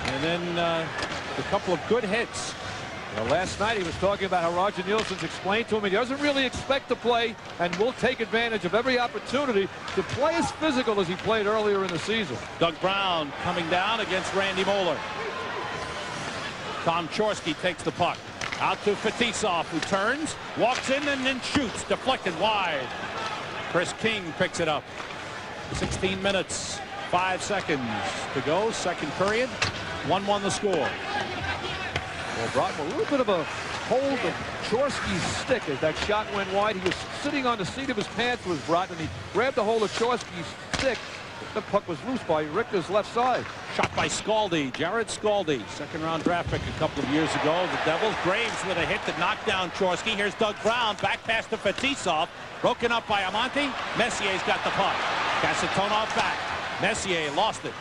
And then a couple of good hits. Well, last night he was talking about how Roger Nielsen's explained to him he doesn't really expect to play and will take advantage of every opportunity to play as physical as he played earlier in the season. Doug Brown coming down against Randy Moeller. Tom Chorsky takes the puck out to Fetisov, who turns, walks in, and then shoots. Deflected wide. Chris King picks it up. 16 minutes, 5 seconds to go. Second period. 1-1 the score. Well, Broughton, a little bit of a hold of Chorsky's stick as that shot went wide. He was sitting on the seat of his pants with Broughton. He grabbed a hold of Chorsky's stick. The puck was loose by Richter's left side. Shot by Scaldi, Jared Scaldi, second-round draft pick a couple of years ago. The Devils. Graves with a hit that knocked down Chorsky. Here's Doug Brown, back pass to Fetisov. Broken up by Amante. Messier's got the puck. Kasatonov back. Messier lost it.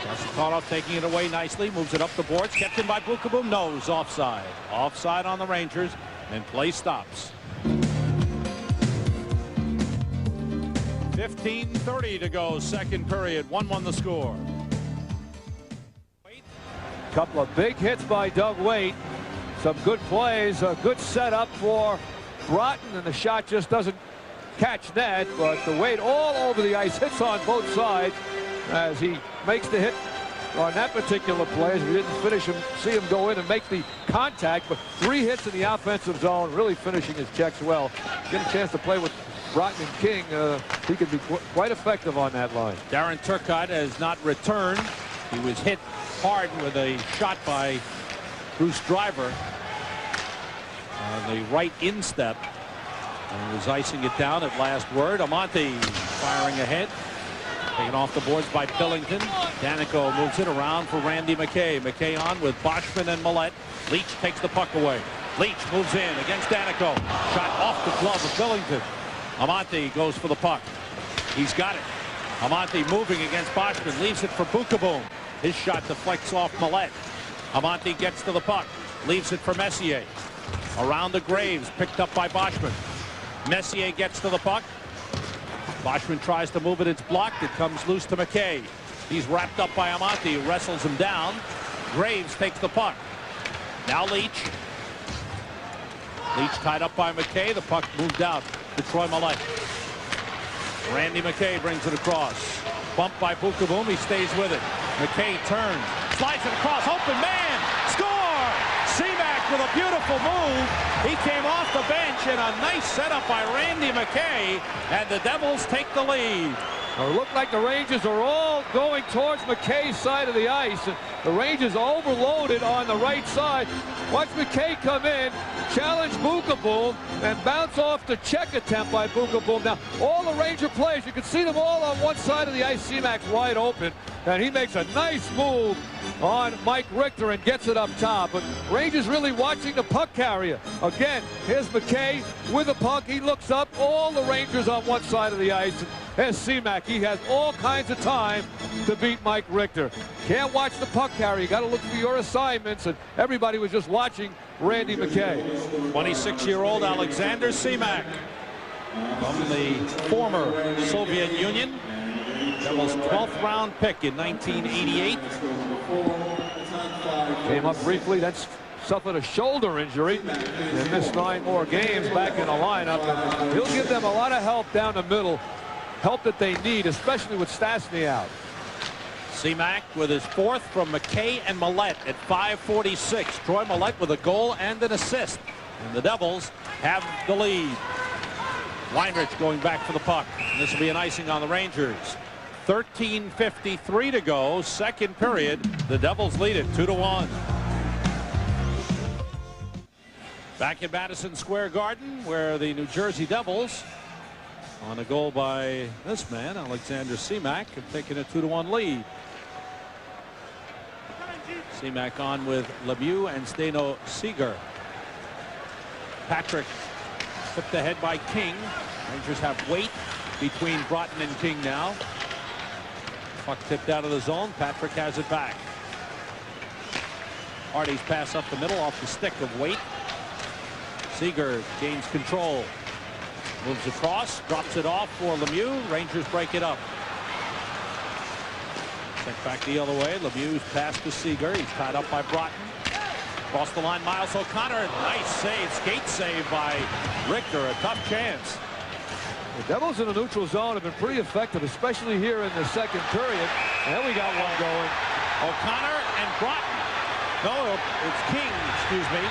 Kasatonov taking it away nicely, moves it up the boards, kept in by Bukaboom. Nose offside. Offside on the Rangers, and play stops. 15:30 to go, second period. 1-1 the score. Couple of big hits by Doug Weight. Some good plays, a good setup for Broughton, and the shot just doesn't catch net, but the Weight all over the ice, hits on both sides as he makes the hit on that particular play. As we didn't see him go in and make the contact, but 3 hits in the offensive zone, really finishing his checks well. Get a chance to play with Broughton and King. He could be quite effective on that line. Darren Turcotte has not returned. He was hit hard with a shot by Bruce Driver on the right instep. And was icing it down at last word. Amante firing ahead. Taken off the boards by Billington. Danico moves it around for Randy McKay. McKay on with Boschman and Millette. Leach takes the puck away. Leach moves in against Danico. Shot off the glove of Billington. Amante goes for the puck. He's got it. Amante moving against Boschman. Leaves it for Bukaboom. His shot deflects off Millette. Amante gets to the puck. Leaves it for Messier. Around the Graves. Picked up by Boschman. Messier gets to the puck. Boschman tries to move it. It's blocked. It comes loose to McKay. He's wrapped up by Amante, who wrestles him down. Graves takes the puck. Now Leach. Leach tied up by McKay. The puck moved out to Troy Millette. Randy McKay brings it across. Bumped by Bukaboom. He stays with it. McKay turns. Slides it across. Open man. Score! Seaback with a beautiful move. He came off the bench and a nice setup by Randy McKay, and the Devils take the lead. Now, it looked like the Rangers are all going towards McKay's side of the ice. And the Rangers are overloaded on the right side. Watch McKay come in, challenge Bukaboom, and bounce off the check attempt by Bukaboom. Now, all the Ranger players, you can see them all on one side of the ice. Semac's wide open, and he makes a nice move on Mike Richter and gets it up top. But Rangers really watching the puck carrier. Again, here's McKay with the puck. He looks up, all the Rangers on one side of the ice. There's Semak. He has all kinds of time to beat Mike Richter. Can't watch the puck carrier. You got to look for your assignments, and everybody was just watching Randy McKay. 26-year-old Alexander Semak from the former Soviet Union. Devils' 12th round pick in 1988. Came up briefly, then suffered a shoulder injury and missed 9 more games back in the lineup. And he'll give them a lot of help down the middle, help that they need, especially with Stastny out. Semak with his 4th from McKay and Millette at 5:46. Troy Millette with a goal and an assist. And the Devils have the lead. Weinrich going back for the puck. And this will be an icing on the Rangers. 13:53 to go, second period. The Devils lead it 2-1. Back at Madison Square Garden, where the New Jersey Devils, on a goal by this man, Alexander Semak, have taken a 2-1 lead. Semak on with Lemieux and Steno Seeger. Patrick tipped ahead by King. Rangers have weight between Broughton and King now. Puck tipped out of the zone. Patrick has it back. Hardy's pass up the middle off the stick of Waite. Seeger gains control. Moves across, drops it off for Lemieux. Rangers break it up. Sent back the other way. Lemieux's pass to Seeger. He's tied up by Broughton. Across the line, Miles O'Connor. Nice save, skate save by Richter. A tough chance. The Devils in the neutral zone have been pretty effective, especially here in the second period. And we got one going. O'Connor and Broughton. No, it's King, excuse me.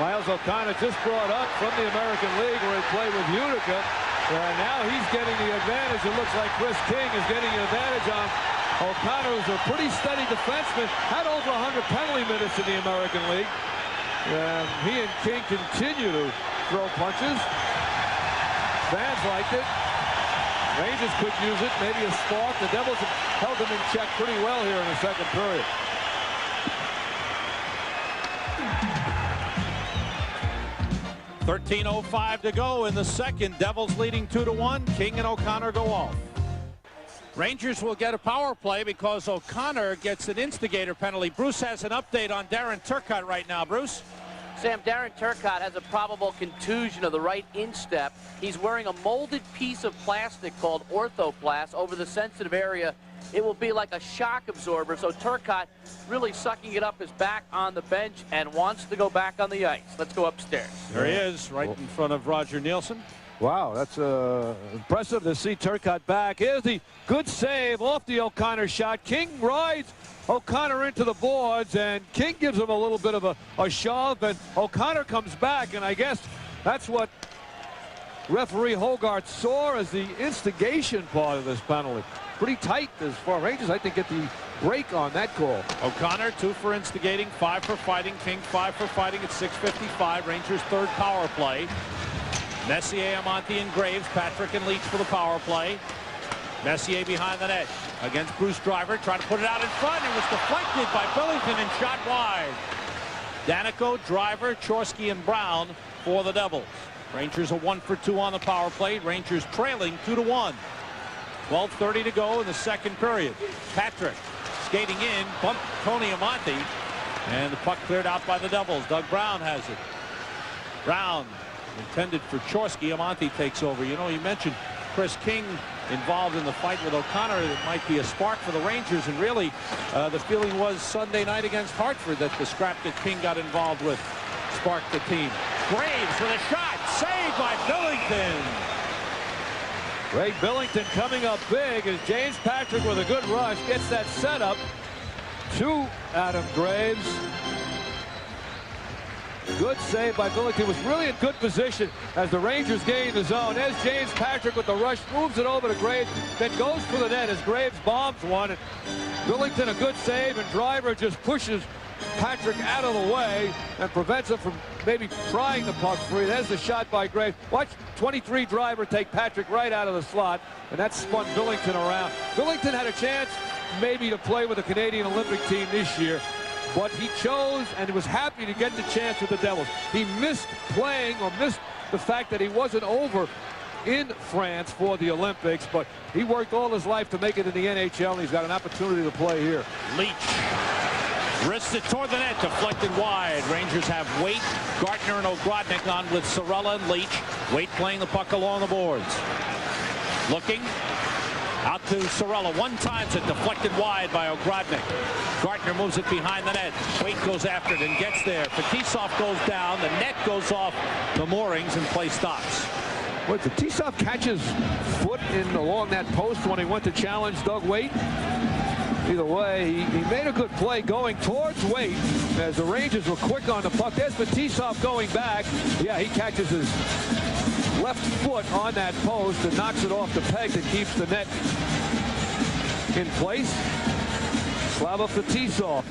Miles O'Connor just brought up from the American League where he played with Utica. And now he's getting the advantage. It looks like Chris King is getting an advantage on O'Connor, who's a pretty steady defenseman. Had over 100 penalty minutes in the American League. And he and King continue to throw punches. Fans liked it. Rangers could use it. Maybe a spark. The Devils have held them in check pretty well here in the second period. .13:05 to go in the second. Devils leading 2-1. King and O'Connor go off. Rangers will get a power play because O'Connor gets an instigator penalty. Bruce has an update on Darren Turcotte right now. Bruce? Sam, Darren Turcotte has a probable contusion of the right instep. He's wearing a molded piece of plastic called Orthoplast over the sensitive area. It will be like a shock absorber, so Turcotte really sucking it up his back on the bench and wants to go back on the ice. Let's go upstairs. There he is, right in front of Roger Nielsen. Wow, that's impressive to see Turcotte back. Here's the good save off the O'Connor shot. King rides O'Connor into the boards, and King gives him a little bit of a shove, and O'Connor comes back, and I guess that's what referee Hogarth saw as the instigation part of this penalty. Pretty tight as far. Rangers, I think, get the break on that call. O'Connor 2 for instigating, 5 for fighting. King 5 for fighting at 6:55. Rangers' third power play. Messier, Amonte, and Graves. Patrick and Leach for the power play. Messier behind the net against Bruce Driver, trying to put it out in front. It was deflected by Billington and shot wide. Danico, Driver, Chorsky, and Brown for the Devils. Rangers are 1 for 2 on the power play. Rangers trailing 2-1. 12:30 to go in the second period. Patrick skating in, bumped Tony Amonte, and the puck cleared out by the Devils. Doug Brown has it. Brown intended for Chorsky. Amonte takes over. You know, you mentioned Chris King involved in the fight with O'Connor. It might be a spark for the Rangers, and really the feeling was Sunday night against Hartford that the scrap that King got involved with sparked the team. Graves with a shot, saved by Billington. Greg Billington coming up big as James Patrick with a good rush gets that setup. to Adam Graves. Good save by Billington. Was really in good position as the Rangers gain the zone. There's James Patrick with the rush, moves it over to Graves, then goes for the net as Graves bombs one. And Billington a good save, and Driver just pushes Patrick out of the way and prevents him from maybe prying the puck free. There's the shot by Graves. Watch 23 Driver take Patrick right out of the slot, and that spun Billington around. Billington had a chance maybe to play with the Canadian Olympic team this year, but he chose and was happy to get the chance with the Devils. He missed playing, or missed the fact that he wasn't over in France for the Olympics, but he worked all his life to make it in the NHL, and he's got an opportunity to play here. Leach wrists it toward the net, deflected wide. Rangers have Waite, Gartner, and Ogrodnik on with Sorella and Leach. Waite playing the puck along the boards. Looking out to Sorella. One time's it deflected wide by Ogrodnik. Gartner moves it behind the net. Waite goes after it and gets there. Fetisov goes down. The net goes off the moorings and play stops. Well, Fetisov catches foot in along that post when he went to challenge Doug Waite. Either way, he made a good play going towards Waite as the Rangers were quick on the puck. There's Fetisov going back. Yeah, he catches his left foot on that post and knocks it off the peg and keeps the net in place. Slava Fetisov.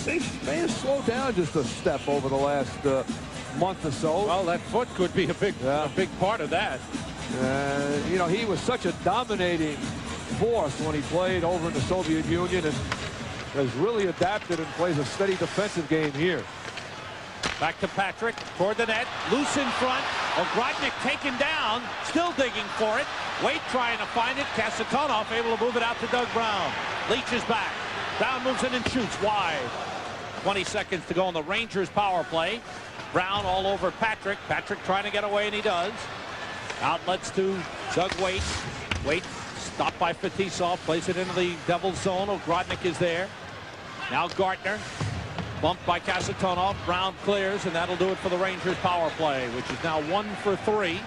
They may have slowed down just a step over the last month or so. Well, that foot could be a big part of that. You know, he was such a dominating force when he played over in the Soviet Union, and has really adapted and plays a steady defensive game here. Back to Patrick, toward the net, loose in front. Ogrodnik taken down, still digging for it. Waite trying to find it. Kasatonov able to move it out to Doug Brown. Leach is back. Brown moves in and shoots wide. 20 seconds to go on the Rangers power play. Brown all over Patrick. Patrick trying to get away, and he does. Outlets to Doug Waite. Waite stopped by Fetisov, plays it into the Devils zone. Ogrodnik is there. Now Gartner. Bumped by Kasatonov. Brown clears, and that'll do it for the Rangers power play, which is now 1 for 3.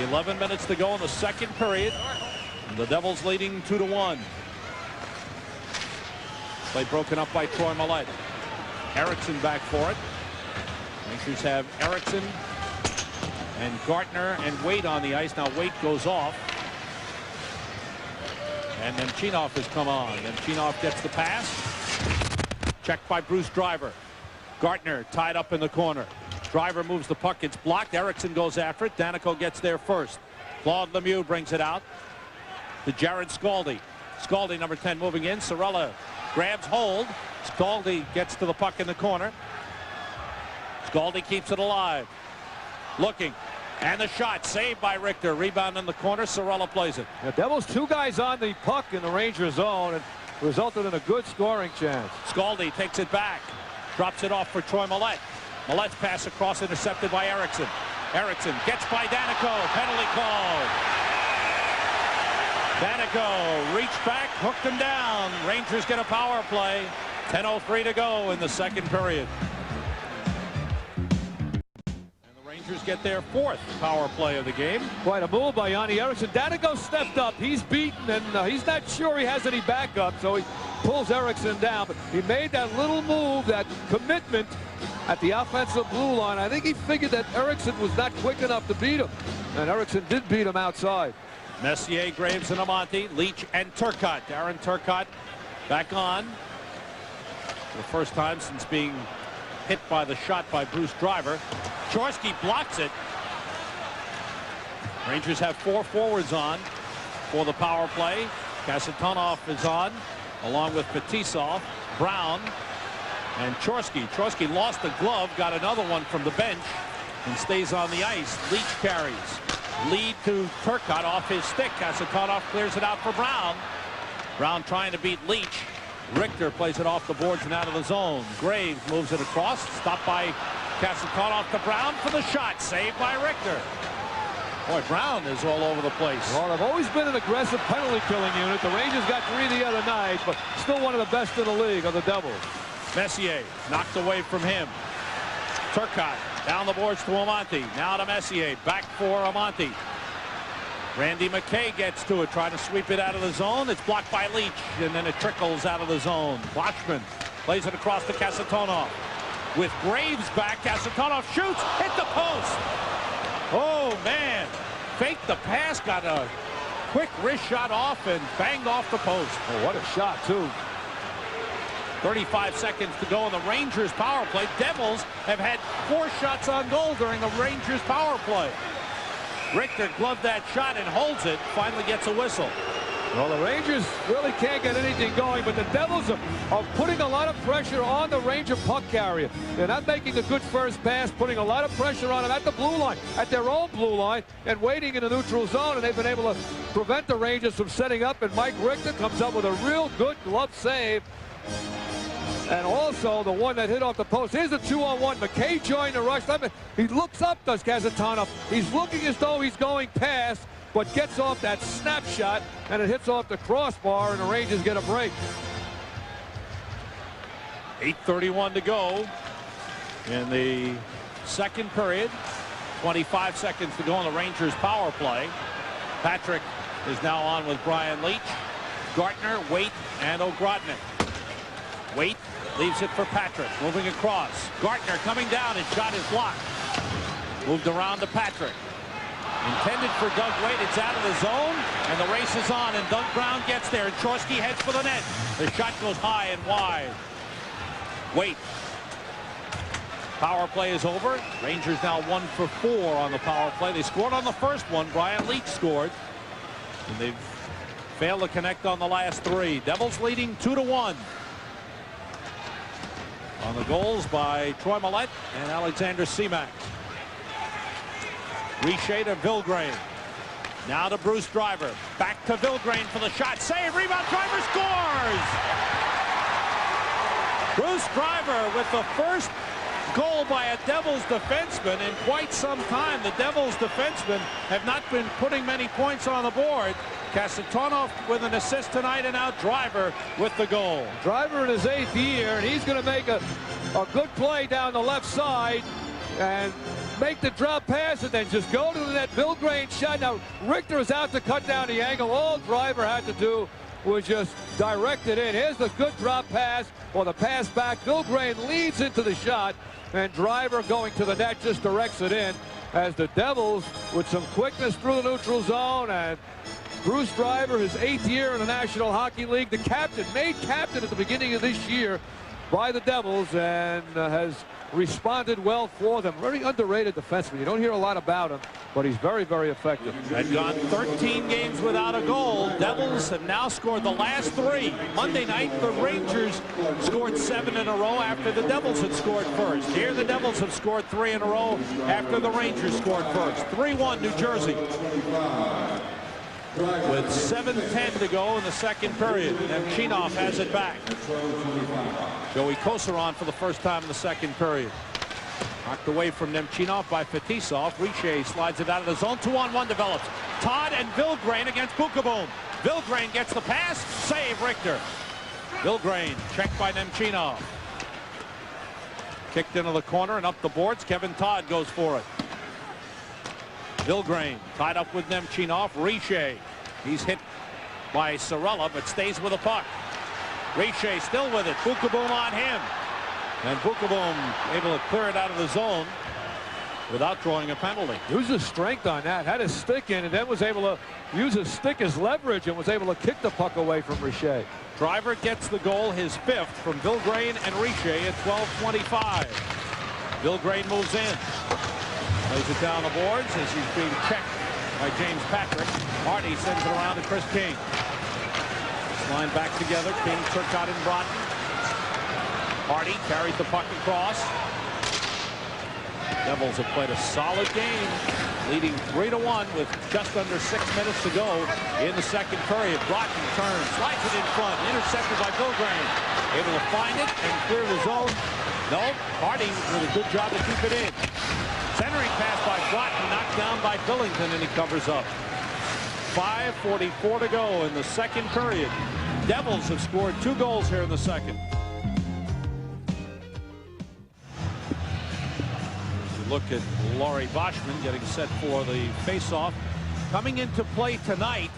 11 minutes to go in the second period. And the Devils leading 2-1. Play broken up by Troy Millette. Eriksson back for it. Rangers have Eriksson and Gartner and Waite on the ice. Now Waite goes off. And Nemchinov has come on. Nemchinov gets the pass. Checked by Bruce Driver. Gartner tied up in the corner. Driver moves the puck. It's blocked. Eriksson goes after it. Danico gets there first. Claude Lemieux brings it out to Jared Scaldi. Scaldi, number 10, moving in. Sorella grabs hold. Scaldi gets to the puck in the corner. Scaldi keeps it alive. Looking. And the shot saved by Richter. Rebound in the corner. Sorella plays it. The Devils, 2 guys on the puck in the Rangers zone, and resulted in a good scoring chance. Scaldi takes it back. Drops it off for Troy Millette. Millette's pass across intercepted by Eriksson. Eriksson gets by Danico. Penalty called. Danico reached back, hooked him down. Rangers get a power play. 10:03 to go in the second period. Rangers get their 4th power play of the game. Quite a move by Yanni Eriksson. Danico stepped up. He's beaten, and he's not sure he has any backup, so he pulls Eriksson down. But he made that little move, that commitment at the offensive blue line. I think he figured that Eriksson was not quick enough to beat him, and Eriksson did beat him outside. Messier, Graves, and Amonte. Leach and Turcotte. Darren Turcotte back on for the first time since being hit by the shot by Bruce Driver. Chorsky blocks it. Rangers have 4 forwards on for the power play. Kasatonov is on, along with Fetisov, Brown, and Chorsky. Chorsky lost the glove, got another one from the bench, and stays on the ice. Leach carries. Lead to Turcotte off his stick. Kasatonov clears it out for Brown. Brown trying to beat Leach. Richter plays it off the boards and out of the zone. Graves moves it across. Stopped by Kasatonov to Brown for the shot. Saved by Richter. Boy, Brown is all over the place. Well, they've always been an aggressive penalty killing unit. The Rangers got 3 the other night, but still one of the best in the league are the Devils. Messier knocked away from him. Turcotte down the boards to Amonte. Now to Messier. Back for Amonte. Randy McKay gets to it, trying to sweep it out of the zone. It's blocked by Leach, and then it trickles out of the zone. Boschman plays it across to Kasatonov. With Graves back, Kasatonov shoots, hit the post. Oh, man. Faked the pass, got a quick wrist shot off, and banged off the post. Oh, what a shot, too. 35 seconds to go in the Rangers power play. Devils have had 4 shots on goal during the Rangers power play. Richter gloved that shot and holds it. Finally gets a whistle. Well, the Rangers really can't get anything going, but the Devils are putting a lot of pressure on the Ranger puck carrier. They're not making a good first pass, putting a lot of pressure on them at the blue line, at their own blue line, and waiting in the neutral zone, and they've been able to prevent the Rangers from setting up, and Mike Richter comes up with a real good glove save. And also the one that hit off the post. Here's a 2-on-1. McKay joined the rush. He looks up, does Kasatonov. He's looking as though he's going past, but gets off that snapshot, and it hits off the crossbar, and the Rangers get a break. 8:31 to go in the second period. 25 seconds to go in the Rangers power play. Patrick is now on with Brian Leach. Gartner, Waite, and O'Grodnick. Waite leaves it for Patrick, moving across. Gartner coming down, his shot is blocked. Moved around to Patrick. Intended for Doug Waite, it's out of the zone, and the race is on, and Doug Brown gets there, and Chorsky heads for the net. The shot goes high and wide. Waite. Power play is over. Rangers now 1 for 4 on the power play. They scored on the first one. Brian Leach scored. And they've failed to connect on the last 3. Devils leading 2-1. On the goals by Troy Millette and Alexander Semak. Richer to Vilgrain. Now to Bruce Driver. Back to Vilgrain for the shot. Save. Rebound. Driver scores. Bruce Driver with the first goal by a Devils defenseman in quite some time. The Devils defensemen have not been putting many points on the board. Kasatonov with an assist tonight, and now Driver with the goal. Driver in his 8th year, and he's going to make a good play down the left side and make the drop pass and then just go to the net. Vilgrain shot. Now Richter is out to cut down the angle. All Driver had to do was just direct it in. Here's the good drop pass, or the pass back. Vilgrain leads into the shot, and Driver going to the net just directs it in, as the Devils with some quickness through the neutral zone. And Bruce Driver, his 8th year in the National Hockey League, the captain, made captain at the beginning of this year by the Devils, and has responded well for them. Very underrated defenseman. You don't hear a lot about him, but he's very, very effective. Had gone 13 games without a goal. Devils have now scored the last 3. Monday night, the Rangers scored 7 in a row after the Devils had scored first. Here, the Devils have scored 3 in a row after the Rangers scored first. 3-1 New Jersey. With 7:10 to go in the second period. Nemchinov has it back. Joey Kosaron for the first time in the second period. Knocked away from Nemchinov by Fetisov. Richer slides it out of the zone. 2-on-1 develops. Todd and Vilgrain against Bukaboom. Vilgrain gets the pass. Save Richter. Vilgrain checked by Nemchinov. Kicked into the corner and up the boards. Kevin Todd goes for it. Vilgrain tied up with Nemchinov. Richer. He's hit by Sorella, but stays with the puck. Richer still with it. Bukaboom on him. And Bukaboom able to clear it out of the zone without drawing a penalty. Used his strength on that. Had his stick in, and then was able to use his stick as leverage and was able to kick the puck away from Richer. Driver gets the goal, his 5th, from Vilgrain and Richer at 12:25. Vilgrain moves in. Lays it down the boards as he's being checked by James Patrick. Hardy sends it around to Chris King. Line back together. King, Turcotte, and Broughton. Hardy carries the puck across. Devils have played a solid game, leading 3-1 with just under 6 minutes to go in the second period. Broughton turns, slides it in front, intercepted by Vilgrain. Able to find it and clear the zone. No, Hardy did a good job to keep it in. Centering pass by Broughton, knocked down by Billington, and he covers up. 5:44 to go in the second period. Devils have scored 2 goals here in the second. As you look at Laurie Boschman getting set for the faceoff Coming into play tonight,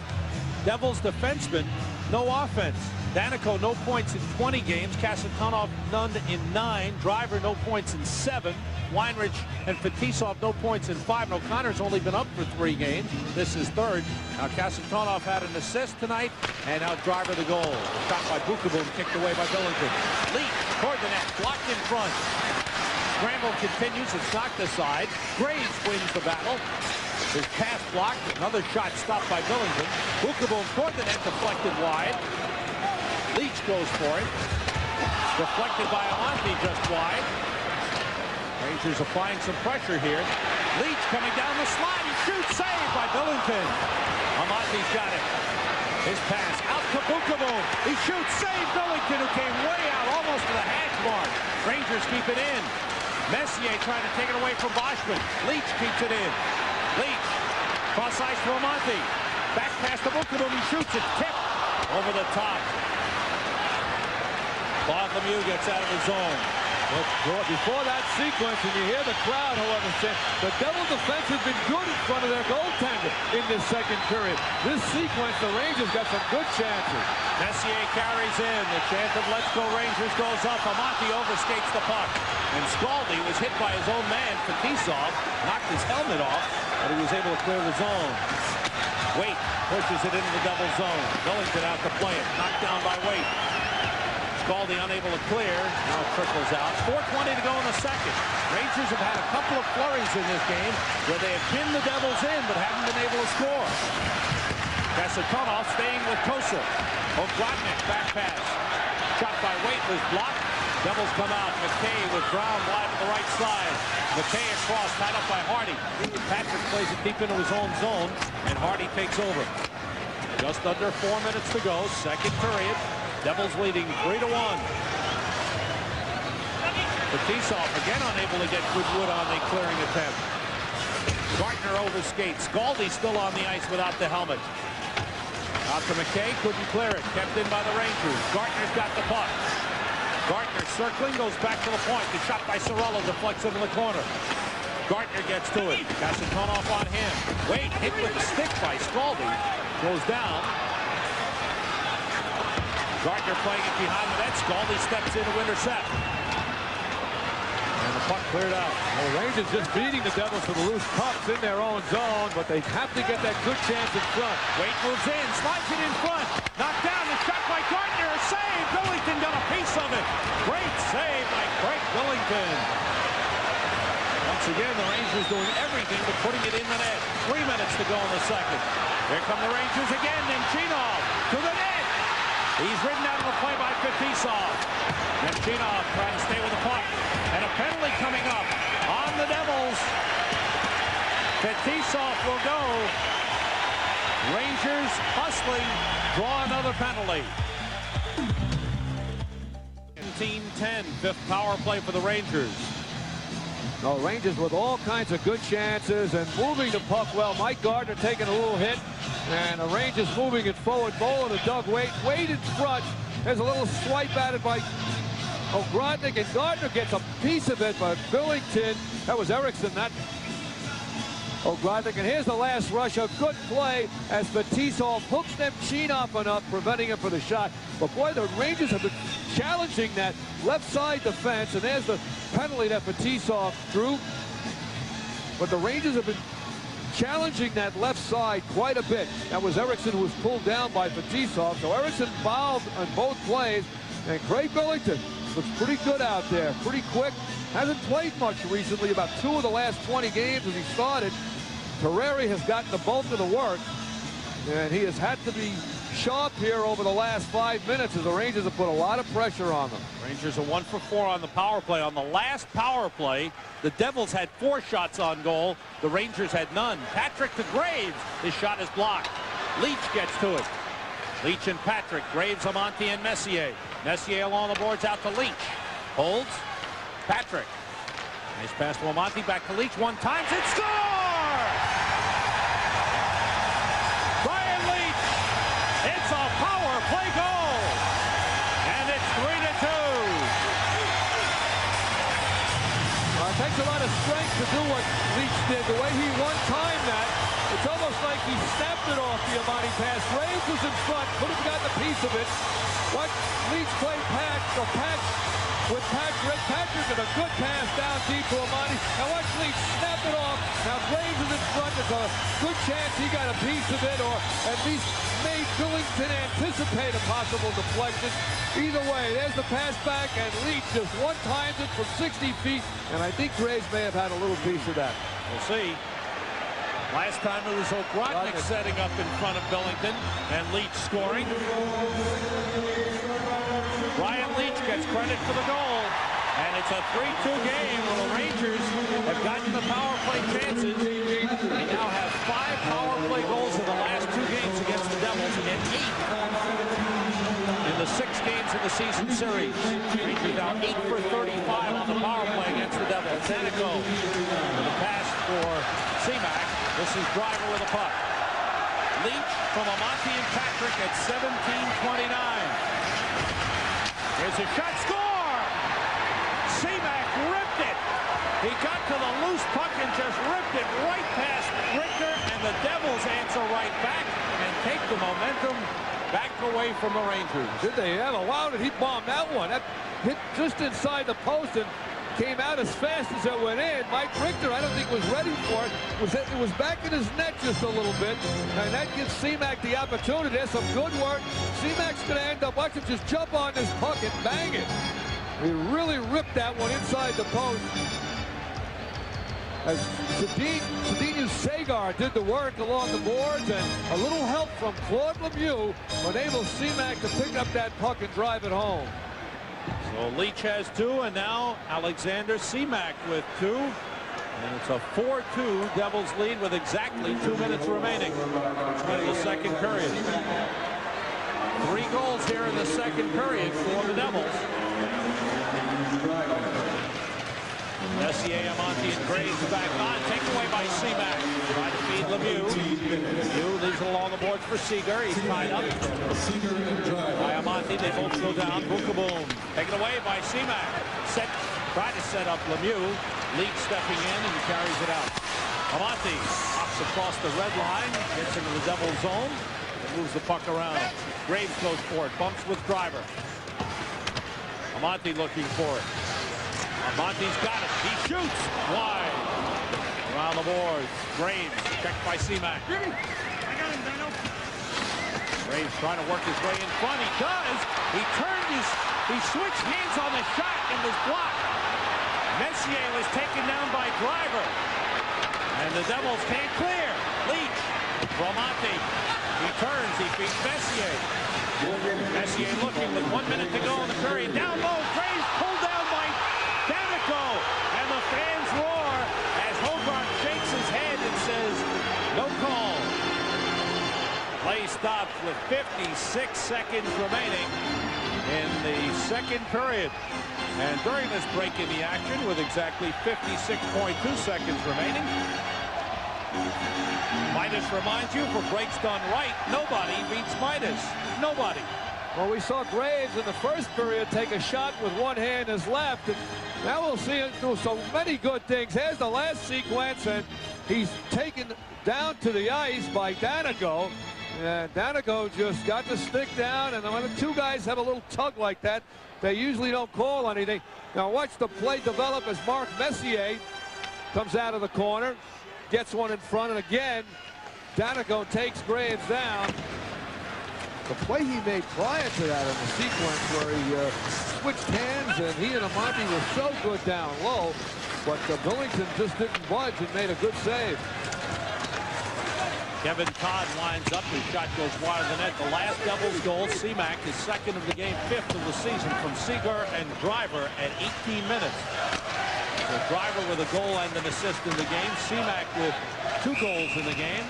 Devils defenseman, no offense. Daneyko, no points in 20 games. Kasatonov, none in 9. Driver, no points in 7. Weinrich and Fetisov, no points in 5. And O'Connor's only been up for 3 games. This is third. Now Kasatonov had an assist tonight, and now Driver the goal. Shot by Bukovic, kicked away by Billington. Leak toward the net, blocked in front. Scramble continues. It's knocked aside. Graves wins the battle. His pass blocked. Another shot stopped by Billington. Bukovic toward the net, deflected wide. Leach goes for it. Deflected by Amonte just wide. Rangers applying some pressure here. Leach coming down the slide. He shoots, saved by Billington. Amonte's got it. His pass out to Bukovic. He shoots, saved Billington, who came way out, almost to the hash mark. Rangers keep it in. Messier trying to take it away from Boschman. Leach keeps it in. Leach, cross ice to Amonte. Back pass to Bukovic. He shoots it, tipped over the top. Claude Lemieux gets out of the zone. Well, before that sequence, and you hear the crowd, however, say the Devil defense has been good in front of their goaltender in this second period. This sequence, the Rangers got some good chances. Messier carries in. The chant of "Let's Go Rangers" goes up. Amonte overskates the puck. And Scaldi was hit by his own man, Fetisov, knocked his helmet off, but he was able to clear the zone. Waite pushes it into the double zone. Billington out to play it. Knocked down by Waite. Scaldi unable to clear. Now it trickles out. 4:20 to go in the second. Rangers have had a couple of flurries in this game where they have pinned the Devils in but haven't been able to score. Kasatonov staying with Kosel. Ogrodnik back pass. Shot by Waite was blocked. Devils come out. McKay with Brown wide to the right side. McKay across, tied up by Hardy. Patrick plays it deep into his own zone, and Hardy takes over. Just under 4 minutes to go, second period. Devils leading 3-1. Fetisov again unable to get good wood on the clearing attempt. Gartner overskates. Scaldi still on the ice without the helmet. Out to McKay, couldn't clear it. Kept in by the Rangers. Gartner's got the puck. Gartner circling, goes back to the point. The shot by Cirello deflects into the corner. Gartner gets to it. Kasatonov on him. Wait, hit with the stick by Scaldi. Goes down. Gartner playing it behind the net. Scaldi steps in to intercept. And the puck cleared out. Well, the Rangers just beating the Devils for the loose pucks in their own zone, but they have to get that good chance in front. Waite moves in, slides it in front. Knocked down, the shot by Gartner. Save! Billington got a piece of it. Great save by Craig Billington. Once again, the Rangers doing everything but putting it in the net. 3 minutes to go in the second. Here come the Rangers again. Nemchinov to the net. He's ridden out of the play by Fetisov. Nemchinov trying to stay with the puck. And a penalty coming up on the Devils. Fetisov will go. Rangers hustling, draw another penalty. 17-10, fifth power play for the Rangers. No, Rangers with all kinds of good chances and moving the puck well. Mike Gardner taking a little hit, and the Rangers moving it forward. Bowen to Doug Waite. Waite in front. There's a little swipe at it by Ogrodnik, and Gardner gets a piece of it, but Billington, that was Eriksson, not Ogrodnik. And here's the last rush. A good play as Fetisov hooks Nemchinov enough, preventing him for the shot. But boy, the Rangers have been challenging that left side defense, and there's the penalty that Fetisov drew. But the Rangers have been challenging that left side quite a bit. That was Eriksson who was pulled down by Fetisov. So Eriksson fouled on both plays, and Craig Billington looks pretty good out there, pretty quick. Hasn't played much recently, about 2 of the last 20 games as he started. Terreri has gotten the bulk of the work, and he has had to be sharp here over the last 5 minutes as the Rangers have put a lot of pressure on them. Rangers are 1 for 4 on the power play. On the last power play, the Devils had 4 shots on goal. The Rangers had none. Patrick to Graves. His shot is blocked. Leach gets to it. Leach and Patrick. Graves, Amonte, and Messier. Messier along the boards out to Leach. Holds. Patrick. Nice pass to Amonte. Back to Leach. One time. It score! Brian Leach. It's a power play goal. And it's 3-2. It takes a lot of strength to do what Leach did. The way he one-timed that, It's almost like he snapped it off the Amati pass. Graves was in front, could have gotten a piece of it. Watch Leach play patch with Patrick. Patrick did a good pass down deep to Amati. Now watch Leach snap it off. Now Graves is in front. There's a good chance he got a piece of it, or at least made Billington anticipate a possible deflection. Either way, there's the pass back, and Leach just one-times it from 60 feet, and I think Graves may have had a little piece of that. We'll see. Last time it was Okrodnik setting up in front of Billington, and Leach scoring. Brian Leach gets credit for the goal, and it's a 3-2 game where the Rangers have gotten the power play chances. They now have 5 power play goals in the last 2 games against the Devils, and 8 in the 6 games in the season series. Rangers now 8 for 35 on the power play against the Devils. Danico with a pass for Seamak. This is Driver with a puck. Leach from Amati and Patrick at 17:29. Here's a shot, score! Seamak ripped it. He got to the loose puck and just ripped it right past Richter, and the Devils answer right back and take the momentum back away from the Rangers. Did they ever? Wow, did he bomb that one? That hit just inside the post and came out as fast as it went in. Mike Richter, I don't think was ready for it. It was back in his net just a little bit, and that gives Seamak the opportunity. There's some good work. Seamak's going to end up, watch him just jump on this puck and bang it. He really ripped that one inside the post. As Zdeno Sagar did the work along the boards, and a little help from Claude Lemieux enables Seamak to pick up that puck and drive it home. So Leach has 2, and now Alexander Seamak with 2. And it's a 4-2 Devils lead with exactly 2 minutes remaining in the second period. 3 goals here in the second period for the Devils. Messier, Amati, and Graves back on. Taken away by Seamak. Trying to feed Lemieux. Lemieux leaves it along the boards for Seager. He's tied up by Amati. They both go down. Boom. Taken away by Seamak. Trying to set up Lemieux. Leach stepping in, and he carries it out. Amati hops across the red line. Gets into the Devil zone. And moves the puck around. Graves goes for it. Bumps with Driver. Amati looking for it. Amanti's got it. He shoots wide. Around the boards. Graves checked by Seamak. Graves trying to work his way in front. He does. He switched hands on the shot and was blocked. Messier was taken down by Driver. And the Devils can't clear. Leach. Amati. He turns. He beats Messier. Messier looking with 1 minute to go in the period. Down low. Graves pulled down by Danico, and the fans roar as Hogarth shakes his head and says, no call. Play stops with 56 seconds remaining in the second period. And during this break in the action, with exactly 56.2 seconds remaining, Midas reminds you, for breaks done right, nobody beats Midas. Nobody. Well, we saw Graves in the first period take a shot with one hand as left, and now we'll see him do so many good things. Here's the last sequence, and he's taken down to the ice by Danico, and Danico just got the stick down, and when the 2 guys have a little tug like that, they usually don't call anything. Now watch the play develop as Mark Messier comes out of the corner, gets one in front, and again, Danico takes Graves down. The play he made prior to that in the sequence where he switched hands, and he and Amati were so good down low, but Billington just didn't budge and made a good save. Kevin Todd lines up. His shot goes wide of the net. The last Devils goal, Seamak, is 2nd of the game, 5th of the season from Seager and Driver at 18 minutes. So Driver with a goal and an assist in the game. Seamak with 2 goals in the game.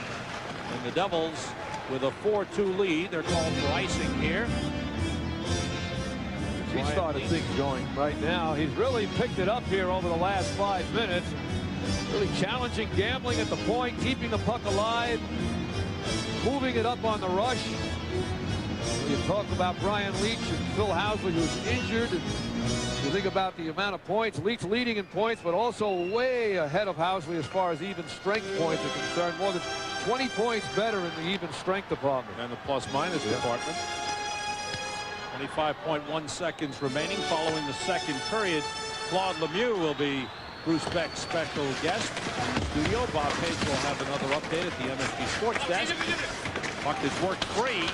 And the Devils with a 4-2 lead. They're called for icing here. He started things going right now. He's really picked it up here over the last 5 minutes. Really challenging, gambling at the point, keeping the puck alive, moving it up on the rush. You talk about Brian Leach and Phil Housley, who's injured. And you think about the amount of points. Leach leading in points, but also way ahead of Housley as far as even strength points are concerned. More than 20 points better in the even strength department. And the plus-minus department. 25.1 seconds remaining following the second period. Claude Lemieux will be Bruce Beck's special guest in the studio. Bob Page will have another update at the MSG Sports Desk. Puck is worked free.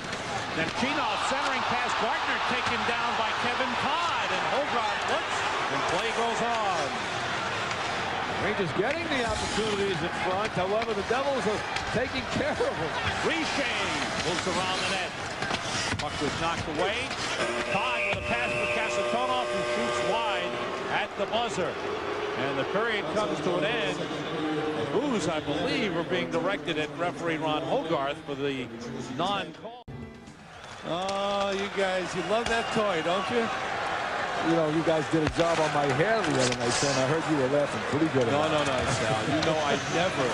Then Chinoff centering past Gartner, taken down by Kevin Todd. And Hogarth looks, and play goes on. Rangers getting the opportunities in front. However, the Devils are taking care of them. Richer moves around the net. Puck was knocked away. Todd with a pass for Kasatonov, who shoots wide at the buzzer. And the period comes to an end. Boos, I believe, are being directed at referee Ron Hogarth for the non-call. Oh, you guys, you love that toy, don't you? You know, you guys did a job on my hair the other night, Sam. I heard you were laughing pretty good. No, Sal. You know I never.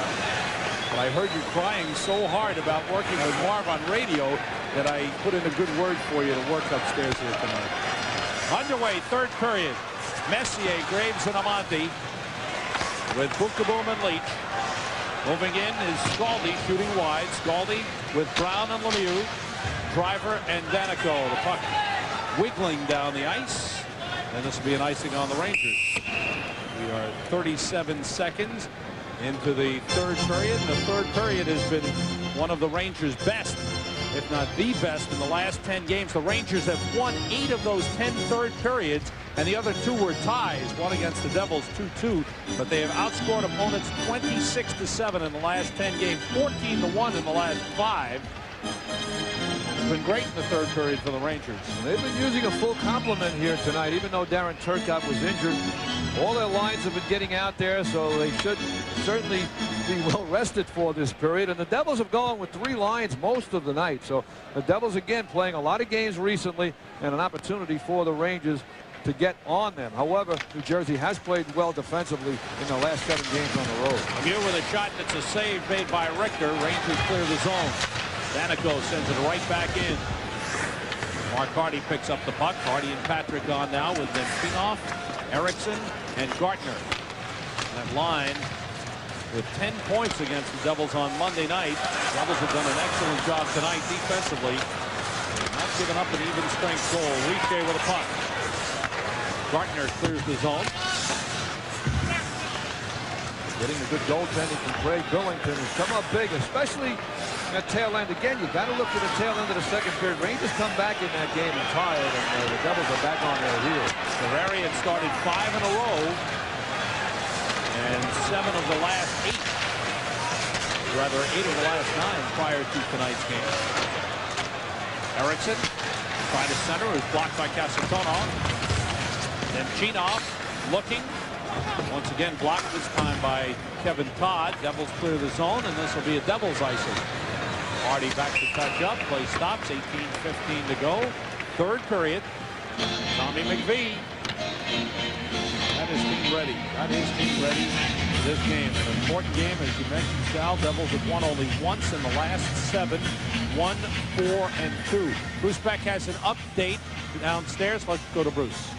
But I heard you crying so hard about working with Marv on radio that I put in a good word for you to work upstairs here tonight. Underway, third period. Messier, Graves, and Amante with Bookeboom and Leach. Moving in is Scaldi shooting wide. Scaldi with Brown and Lemieux. Driver and Danico. The puck wiggling down the ice. And this will be an icing on the Rangers. We are 37 seconds into the third period. The third period has been one of the Rangers' best, if not the best, in the last 10 games. The Rangers have won 8 of those 10 third periods, and the other 2 were ties. One against the Devils, 2-2, but they have outscored opponents 26-7 in the last 10 games, 14-1 in the last 5. It's been great in the third period for the Rangers. They've been using a full complement here tonight, even though Darren Turcotte was injured. All their lines have been getting out there, so they should certainly be well rested for this period. And the Devils have gone with 3 lines most of the night. So the Devils, again, playing a lot of games recently, and an opportunity for the Rangers to get on them. However, New Jersey has played well defensively in the last 7 games on the road. Lemieux with a shot, and it's a save made by Richter. Rangers clear the zone. Danico sends it right back in. Mark Hardy picks up the puck. Hardy and Patrick on now with Nemchinov, Erickson, and Gartner. That line with 10 points against the Devils on Monday night. The Devils have done an excellent job tonight defensively. Not giving up an even strength goal. Richer with a puck. Gartner clears the zone. Getting a good goaltending from Craig Billington has come up big, especially at tail end. Again, you got to look to the tail end of the second period. Rangers come back in that game and tired, and the Devils are back on their heels. Ferrari had started 5 in a row, and 7 of the last 8. Rather, 8 of the last 9 prior to tonight's game. Erickson trying to center, is blocked by Kasatonov. Nemchinov looking. Once again blocked, this time by Kevin Todd. Devils clear the zone, and this will be a Devils icing. Hardy back to touch up. Play stops. 18:15 to go. Third period. Tommy McVie. Got his team ready. Got his team ready for this game. An important game, as you mentioned, Sal. Devils have won only once in the last 7. 1, 4, and 2. Bruce Beck has an update downstairs. Let's go to Bruce.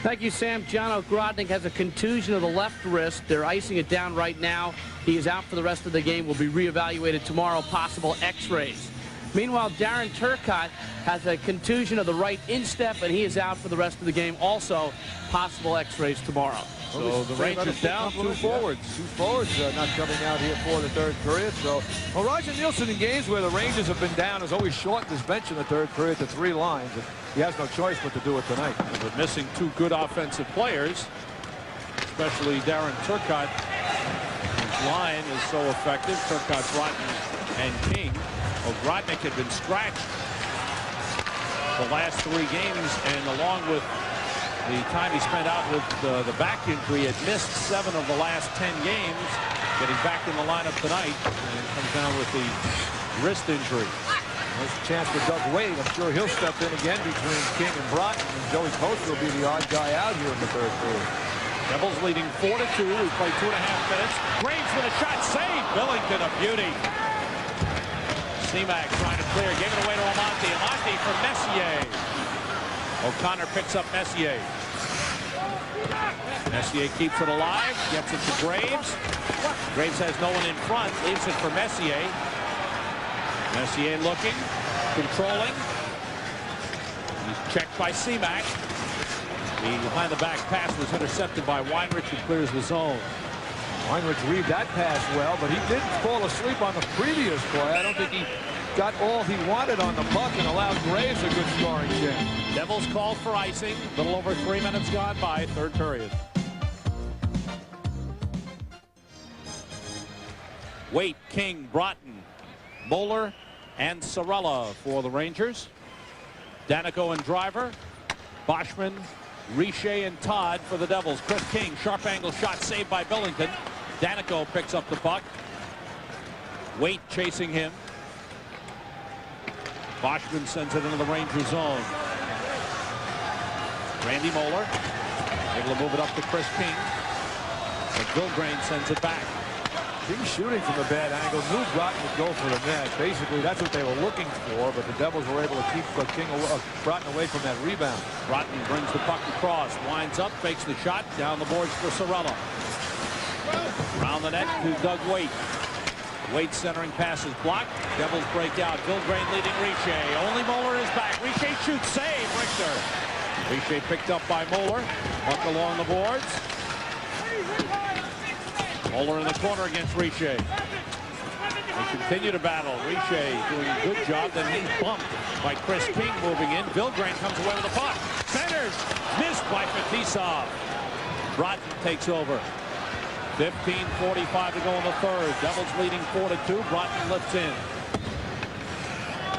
Thank you, Sam. John Ogrodnik has a contusion of the left wrist. They're icing it down right now. He is out for the rest of the game. Will be reevaluated tomorrow. Possible X-rays. Meanwhile, Darren Turcotte has a contusion of the right instep, and he is out for the rest of the game. Also, possible X-rays tomorrow. So the Rangers down 2 forwards. 2 forwards not coming out here for the third period. So, well, Roger Nielsen in games where the Rangers have been down has always shortened his bench in the third period to 3 lines. And he has no choice but to do it tonight. But missing 2 good offensive players, especially Darren Turcotte. His line is so effective. Turcotte, Broughton, and King. Ogrodnik had been scratched the last 3 games, and along with the time he spent out with the back injury, had missed 7 of the last 10 games. Getting back in the lineup tonight, and comes down with the wrist injury. There's a chance for Doug Wade. I'm sure he'll step in again between King and Broughton, and Joey Poster will be the odd guy out here in the third period. Devils leading 4-2. We play 2.5 minutes. Graves with a shot, save. Billington, a beauty. Seamack trying to clear, gave it away to Amante. Amante for Messier. O'Connor picks up Messier. Messier keeps it alive, gets it to Graves. Graves has no one in front, leaves it for Messier. Messier looking, controlling. He's checked by Seamak. The behind-the-back pass was intercepted by Weinrich, who clears the zone. Weinrich read that pass well, but he didn't fall asleep on the previous play. I don't think he got all he wanted on the puck and allowed Graves a good scoring chance. Devils called for icing. A little over 3 minutes gone by, third period. Waite, King, Broughton, Moeller, and Sorella for the Rangers. Danico and Driver, Boschman, Richer, and Todd for the Devils. Chris King, sharp angle shot saved by Billington. Danico picks up the puck. Waite chasing him. Boschman sends it into the Ranger zone. Randy Moeller able to move it up to Chris King. But Billgrain sends it back. King shooting from a bad angle. Knew Broughton would go for the net. Basically, that's what they were looking for, but the Devils were able to keep Broughton away from that rebound. Broughton brings the puck across, winds up, fakes the shot, down the boards for Sorella. Around the net to Doug Waite. Waite centering passes blocked. Devils break out. Billgrain leading Richer. Only Moeller is back. Richer shoots, save, Richter. Richer picked up by Moeller. Puck along the boards. Moeller in the corner against Richer. They continue to battle. Richer doing a good job. Then he's bumped by Chris King moving in. Billgrain comes away with the puck. Centers. Missed by Fetisov. Broughton takes over. 15:45 to go in the third. Devils leading 4-2. Broughton lifts in.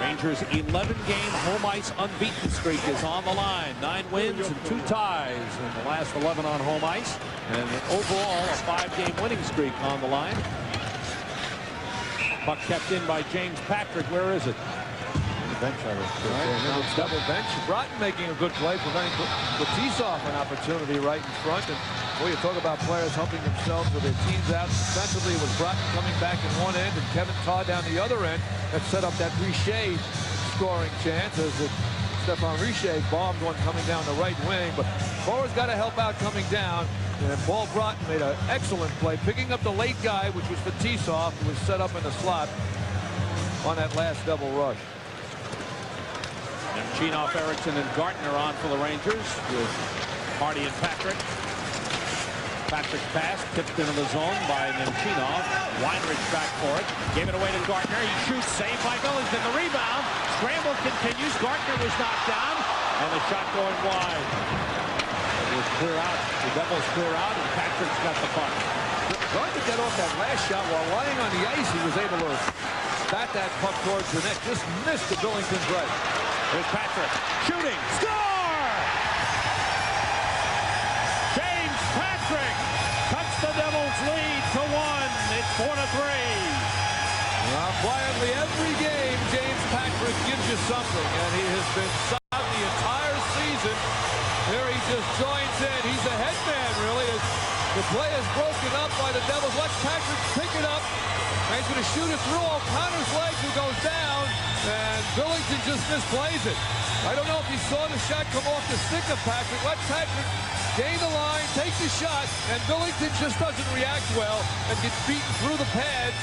Rangers' 11-game home ice unbeaten streak is on the line. 9 wins and 2 ties in the last 11 on home ice. And overall, a 5-game winning streak on the line. Puck kept in by James Patrick. Where is it? Bench, now it's double bench. Broughton making a good play, preventing Fetisov an opportunity right in front. And boy, you talk about players helping themselves with their teams out. Defensively, it was Broughton coming back in one end and Kevin Todd down the other end that set up that Richer scoring chance as Stefan Richer bombed one coming down the right wing. But forwards got to help out coming down. And Paul Broughton made an excellent play, picking up the late guy, which was Fetisov, who was set up in the slot on that last double rush. Nemchinov, Erickson, and Gartner on for the Rangers with Hardy and Patrick. Patrick's pass tipped into the zone by Nemchinov. Weinrich back for it. Gave it away to Gartner. He shoots, saved by Billington. The rebound. Scramble continues. Gartner was knocked down. And the shot going wide. It was clear out. The Devils clear out, and Patrick's got the puck. Gartner get off that last shot while lying on the ice. He was able to bat that puck towards the net. Just missed the Billington's right. Here's Patrick shooting. Score! James Patrick cuts the Devils' lead to 1. It's 4-3. Quietly, every game, James Patrick gives you something, and he has been solid the entire season. Here he just joins in. He's a head man, really. As the play is broken up by the Devils. Let Patrick pick it up. And he's going to shoot it through O'Connor's legs, who goes down. And Billington just misplays it. I don't know if he saw the shot come off the stick of Patrick. Let Patrick gain the line, take the shot, and Billington just doesn't react well and gets beaten through the pads.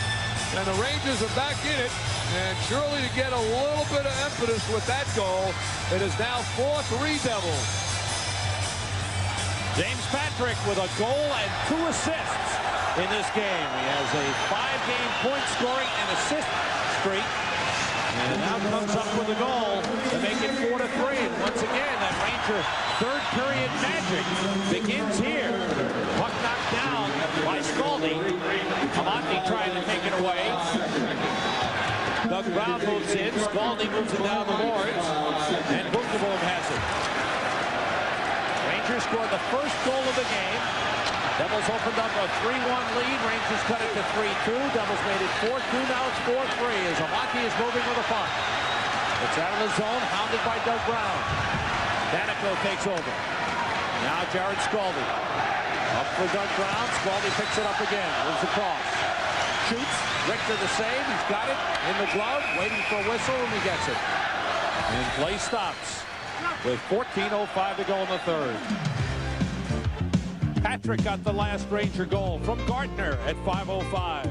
And the Rangers are back in it. And surely to get a little bit of impetus with that goal, it is now 4-3 Devils. James Patrick with a goal and 2 assists in this game. He has a 5-game point scoring and assist streak. And now comes up with a goal to make it 4-3. And once again, that Ranger third period magic begins here. Puck knocked down by Scaldi. Amonte trying to take it away. Doug Brown moves in. Scaldi moves it down the boards. And Bookeboom has it. Rangers scored the first goal of the game. Devils opened up a 3-1 lead. Rangers cut it to 3-2. Devils made it 4-2. Now it's 4-3 as Amonte is moving with the puck. It's out of the zone, hounded by Doug Brown. Danico takes over. Now Jared Scaldi. Up for Doug Brown. Scaldi picks it up again. Moves across. Shoots. Richter the save. He's got it in the glove. Waiting for a whistle, and he gets it. And play stops with 14:05 to go in the third. Patrick got the last Ranger goal from Gartner at 5:05.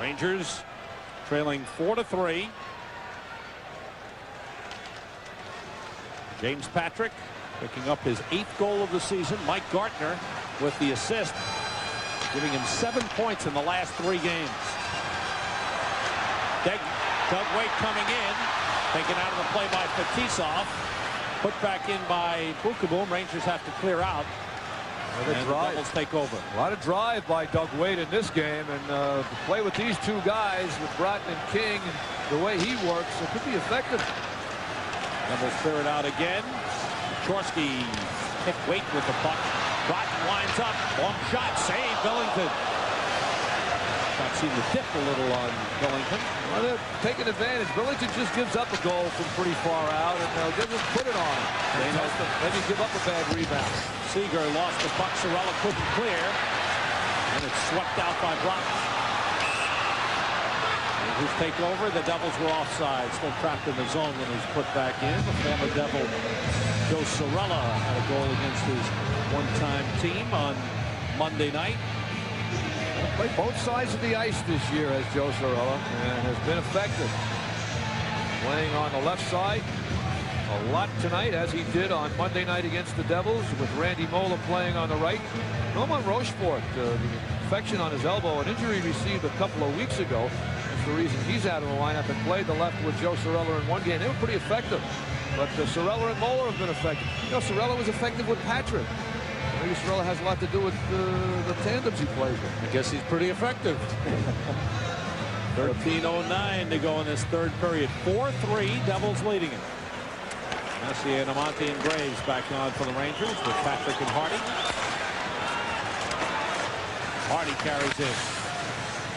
Rangers trailing 4-3. James Patrick picking up his 8th goal of the season. Mike Gartner with the assist, giving him 7 points in the last 3 games. Doug Weight coming in, taken out of the play by Fetisov, put back in by Bukaboom. Rangers have to clear out. And the Devils take over. A lot of drive by Doug Weight in this game, and to play with these 2 guys, with Broughton and King, and the way he works, it could be effective. Devils clear it out again. Chorsky hit Weight with the puck. Broughton winds up. Long shot. Save. Billington. I've seen the dip a little on Billington. Well, they're taking advantage. Billington just gives up a goal from pretty far out and doesn't put it on. Then you give up a bad rebound. Seager lost the puck. Sorella couldn't clear. And it's swept out by Broughton. Rangers take over. The Devils were offside. Still trapped in the zone when he was put back in. The former Devil Joe Sorella had a goal against his one-time team on Monday night. Played both sides of the ice this year as Joe Sorella and has been effective. Playing on the left side a lot tonight, as he did on Monday night against the Devils, with Randy Mola playing on the right. Roman Rochefort, the infection on his elbow, an injury received a couple of weeks ago. That's the reason he's out of the lineup, and played the left with Joe Sorella in one game. They were pretty effective. But Sorella and Mola have been effective. You know, Sorella was effective with Patrick. Maybe Sorella has a lot to do with the tandems he plays with. I guess he's pretty effective. 13:09 to go in this 3rd period. 4-3, Devils leading it. Messier and Amonte and Graves back on for the Rangers with Patrick and Hardy. Hardy carries in.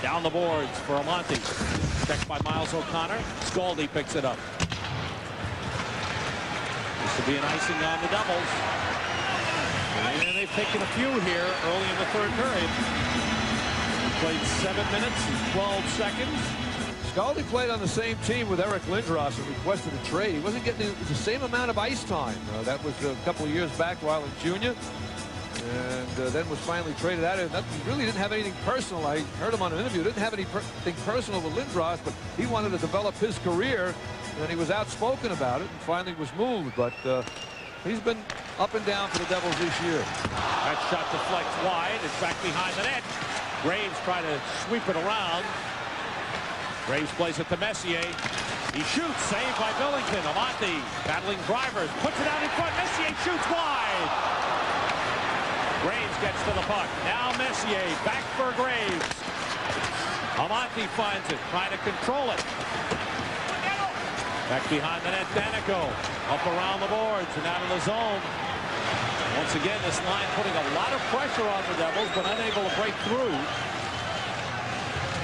Down the boards for Amonte. Checked by Miles O'Connor. Scaldi picks it up. This will be an icing on the Devils. And they've taken a few here early in the 3rd period. Played 7 minutes and 12 seconds. Scaldi played on the same team with Eric Lindros and requested a trade. He wasn't getting the same amount of ice time. That was a couple of years back while in junior. And then was finally traded out. And he really didn't have anything personal. I heard him on an interview. Didn't have anything personal with Lindros, but he wanted to develop his career. And he was outspoken about it and finally was moved. But he's been up and down for the Devils this year. That shot deflects wide. It's back behind the net. Graves trying to sweep it around. Graves plays it to Messier. He shoots. Saved by Billington. Amonte battling drivers. Puts it out in front. Messier shoots wide. Graves gets to the puck. Now Messier back for Graves. Amonte finds it. Trying to control it. Back behind the net, Danico. Up around the boards and out of the zone. Once again, this line putting a lot of pressure on the Devils, but unable to break through.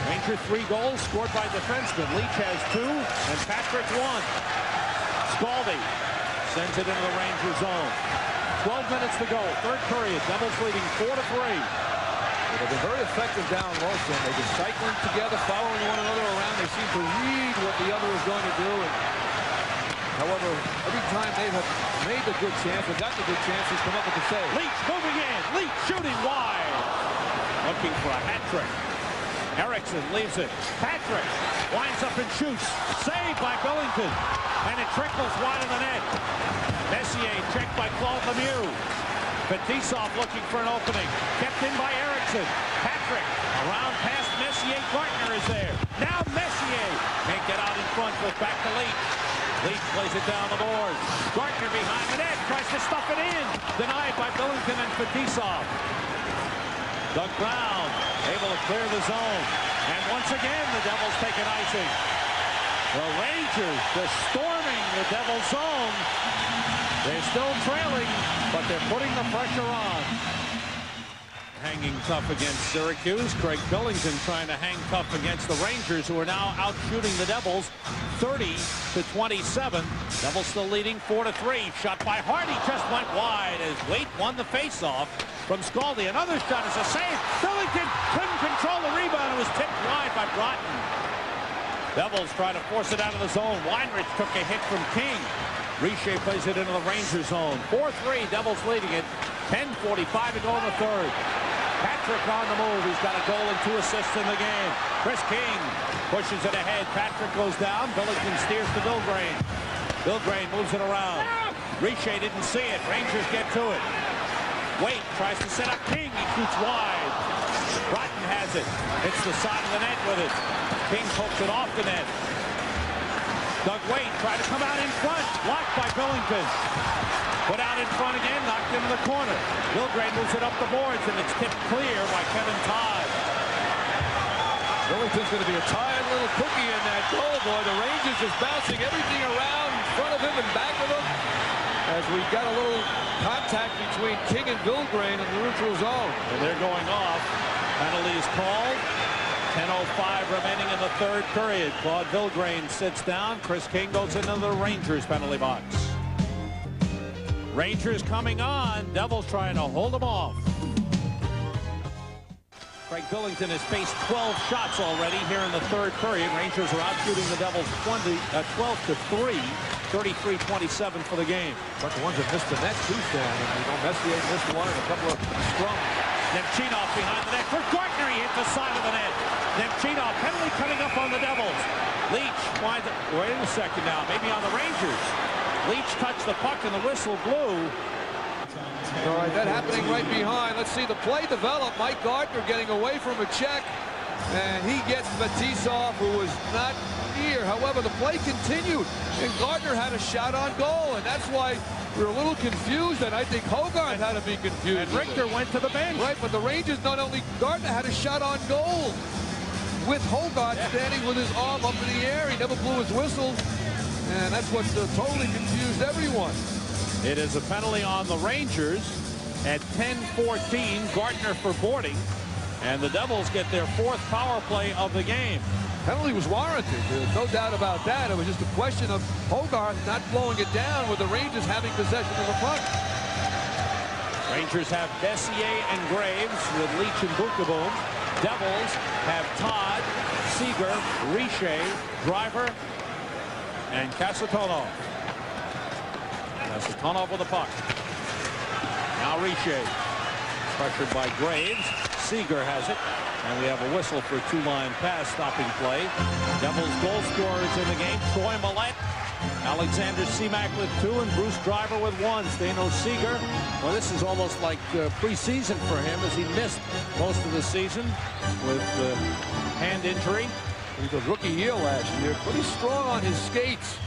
Ranger 3 goals scored by defensemen. Leach has 2, and Patrick 1. Scaldi sends it into the Ranger zone. 12 minutes to go, 3rd period. Devils leading 4-3. They've been very effective down low, Sam. They've been cycling together, following one another around. They seem to read what the other is going to do. And, however, every time they have made the good chance or gotten a good chance, he's come up with the save. Leach moving in. Leach shooting wide. Looking for a hat trick. Erickson leaves it. Patrick winds up and shoots. Saved by Billington. And it trickles wide of the net. Messier checked by Claude Lemieux. Fetisov looking for an opening. Kept in by Erickson. Patrick around past Messier. Gartner is there. Now Messier can't get out in front. Goes back to Leach. Leach plays it down the boards. Gartner behind the net. Tries to stuff it in. Denied by Billington and Fetisov. Doug Brown able to clear the zone. And once again, the Devils take an icing. The Rangers just storming the Devils zone. They're still trailing, but they're putting the pressure on. Hanging tough against Syracuse. Craig Billington trying to hang tough against the Rangers, who are now out shooting the Devils 30-27. Devils still leading 4-3. Shot by Hardy just went wide as Weight won the faceoff from Scaldi. Another shot is a save. Billington couldn't control the rebound. It was tipped wide by Broughton. Devils try to force it out of the zone. Weinrich took a hit from King. Richer plays it into the Ranger zone. 4-3, Devils leading it. 10:45 to go in the third. Patrick on the move. He's got a goal and 2 assists in the game. Chris King pushes it ahead. Patrick goes down. Billington steers to Billgrain. Billgrain moves it around. Richer didn't see it. Rangers get to it. Waite tries to set up King. He shoots wide. Broughton has it. Hits the side of the net with it. King pokes it off the net. Doug Waite tried to come out in front. Blocked by Billington. Put out in front again. Knocked into the corner. Billgrain moves it up the boards, and it's tipped clear by Kevin Todd. Billington's going to be a tired little cookie in that goal, boy. The Rangers just bouncing everything around in front of him and back of him. As we got a little contact between King and Billgrain in the neutral zone. And they're going off. Penalty is called. 10:05 remaining in the third period. Claude Billgrain sits down. Chris King goes into the Rangers penalty box. Rangers coming on. Devils trying to hold them off. Craig Billington has faced 12 shots already here in the third period. Rangers are out shooting the Devils 12-3. 33-27 for the game. But the ones that missed the net too, Stan. And you know, Messier missed one and a couple of scrums. Nemchinov behind the net for Gardner. He hit the side of the net. Nemchinov, penalty coming up on the Devils. Leach winds up. Wait a second now. Maybe on the Rangers. Leach touched the puck and the whistle blew. All right, that happening right behind. Let's see the play develop. Mike Gardner getting away from a check. And he gets Fetisov, who was not near. However, the play continued. And Gardner had a shot on goal. And that's why we're a little confused. And I think Hogarth had to be confused. And Richter went to the bench. Right, but the Rangers, not only Gardner had a shot on goal with Hogarth standing with his arm up in the air. He never blew his whistle. And that's what totally confused everyone. It is a penalty on the Rangers at 10:14. Gardner for boarding. And the Devils get their 4th power play of the game. Penalty was warranted. There's no doubt about that. It was just a question of Hogarth not blowing it down with the Rangers having possession of the puck. Rangers have Bessier and Graves with Leach and Bukaboom. Devils have Todd, Seager, Richer, Driver, and Kasatonov. Kasatonov with the puck. Now Richer. Pressured by Graves. Seager has it. And we have a whistle for a 2-line pass stopping play. Devils goal scorers in the game. Troy Millette. Alexander Seamak with 2 and Bruce Driver with 1. Stano Seager. Well, this is almost like preseason for him as he missed most of the season with hand injury. He was rookie year last year. Pretty strong on his skates.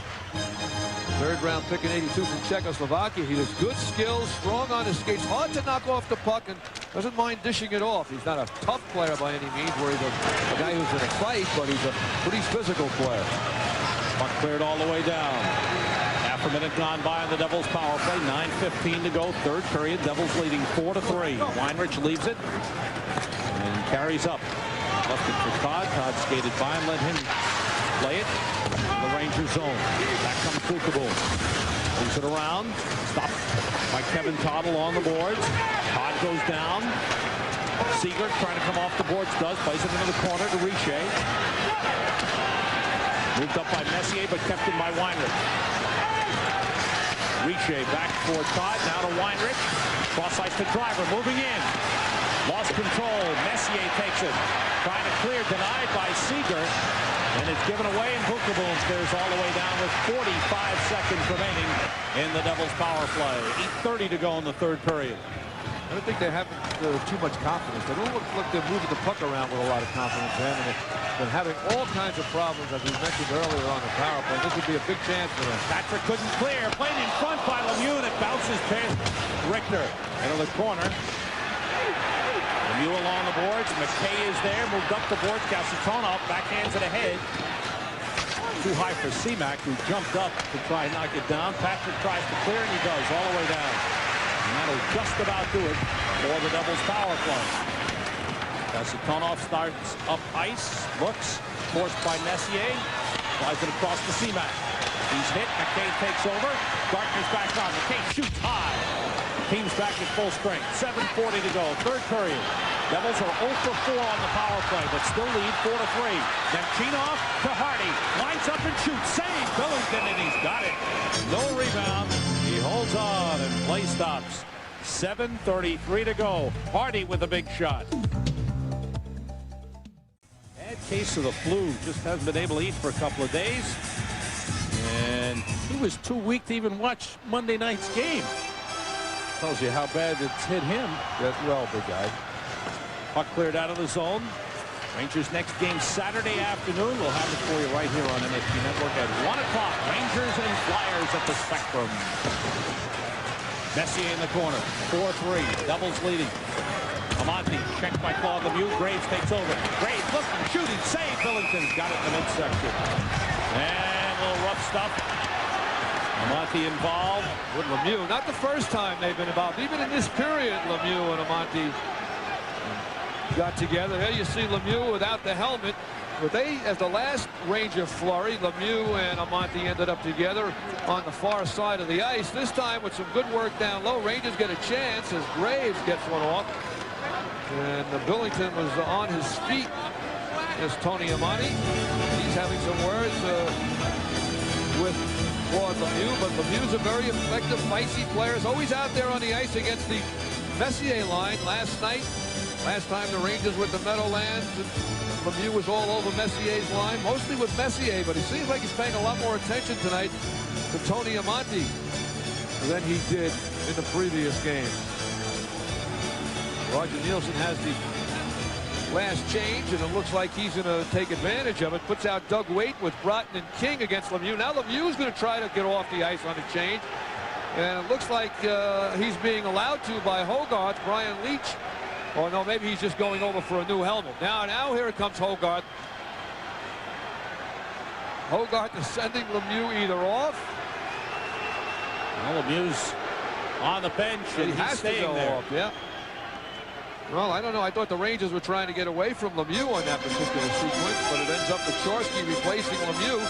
3rd round pick in '82 from Czechoslovakia. He has good skills, strong on his skates, hard to knock off the puck, and doesn't mind dishing it off. He's not a tough player by any means, where he's a guy who's in a fight, but he's a pretty physical player. Puck cleared all the way down. Half a minute gone by on the Devils power play. 9:15 to go, third period. Devils leading 4-3. Weinrich leaves it and carries up. Left it for Todd. Todd skated by and let him play it in the Ranger zone. Back comes Bukaboom. Moves it around. Stopped by Kevin Todd along the boards. Todd goes down. Seager trying to come off the boards. Plays it into the corner to Richer. Moved up by Messier, but kept in by Weinrich. Richer back for Todd. Now to Weinrich. Cross ice to Driver. Moving in. Lost control. Messier takes it. Trying to clear. Denied by Seager. And it's given away, and Bukaboom clears all the way down with 45 seconds remaining in the Devils power play. 8:30 to go in the third period. I don't think they have too much confidence. They don't look like they're moving the puck around with a lot of confidence, man. And they've been having all kinds of problems, as we mentioned earlier on the power play. This would be a big chance for them. Patrick couldn't clear. Played in front by Lemieux. It bounces past Richter into the corner. Lemieux along the boards. McKay is there. Moved up the boards. Kasatonov backhands it ahead. Too high for Seamak, who jumped up to try and knock it down. Patrick tries to clear, and he does all the way down. And that'll just about do it for the Devils power play. Kasatonov starts up ice. Looks. Forced by Messier. Flies it across to Seamak. He's hit. McKay takes over. Gardner's back on. McKay shoots high. Team's back at full strength. 7:40 to go. Third period. Devils are 0 for 4 on the power play, but still lead 4-3. Nemchinov to Hardy. Lines up and shoots. Save Billington, and he's got it. No rebound. He holds on, and play stops. 7:33 to go. Hardy with a big shot. Bad case of the flu. Just hasn't been able to eat for a couple of days. And he was too weak to even watch Monday night's game. Tells you how bad it's hit him. Yes, well, big guy. Puck cleared out of the zone. Rangers next game Saturday afternoon. We'll have it for you right here on NSG Network at 1 o'clock. Rangers and Flyers at the Spectrum. Messier in the corner. 4-3. Devils leading. Amonte checked by Claude Lemieux. Graves takes over. Graves looking, shooting, save. Billington's got it in the midsection. And a little rough stuff. Amonte involved. With Lemieux, not the first time they've been involved. Even in this period, Lemieux and Amonte got together. There you see Lemieux without the helmet. But they, as the last Ranger flurry, Lemieux and Amonte ended up together on the far side of the ice. This time with some good work down low. Rangers get a chance as Graves gets one off. And Billington was on his feet as Tony Amonte. He's having some words with Claude Lemieux, but Lemieux's a very effective, feisty player. He's always out there on the ice against the Messier line last night. Last time the Rangers with the Meadowlands, Lemieux was all over Messier's line, mostly with Messier, but it seems like he's paying a lot more attention tonight to Tony Amonte than he did in the previous game. Roger Nielsen has the last change, and it looks like he's going to take advantage of it. Puts out Doug Waite with Broughton and King against Lemieux. Now Lemieux's going to try to get off the ice on a change, and it looks like he's being allowed to by Hogarth. Brian Leetch. Oh, no, maybe he's just going over for a new helmet. Now here it comes Hogarth. Hogarth is sending Lemieux either off. Well, Lemieux's on the bench, and he has to go there. off, yeah. Well, I don't know. I thought the Rangers were trying to get away from Lemieux on that particular sequence, but it ends up with Chorsky replacing Lemieux.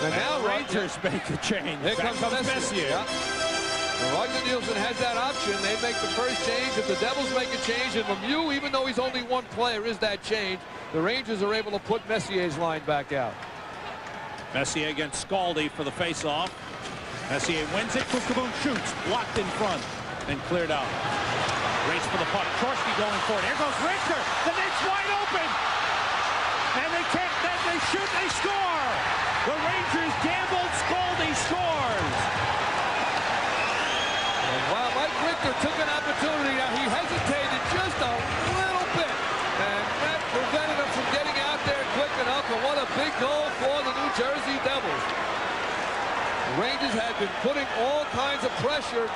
And now Rangers make the change. Here comes Messier. Yeah. Roger Nielsen has that option. They make the first change. If the Devils make a change, and Lemieux, even though he's only one player, is that change, the Rangers are able to put Messier's line back out. Messier against Scaldi for the face-off. Messier wins it. Kukaboon shoots. Blocked in front and cleared out. Race for the puck. Chorsky going for it. Here goes Richter. The net's wide open. And they can't. Then they shoot. They score. The Rangers gambled. Scaldi scores. Well, Mike Richter took an opportunity. Now he hesitated just a little bit, and that prevented him from getting out there quick enough. And what a big goal for the New Jersey Devils. The Rangers had been putting all kinds of pressure.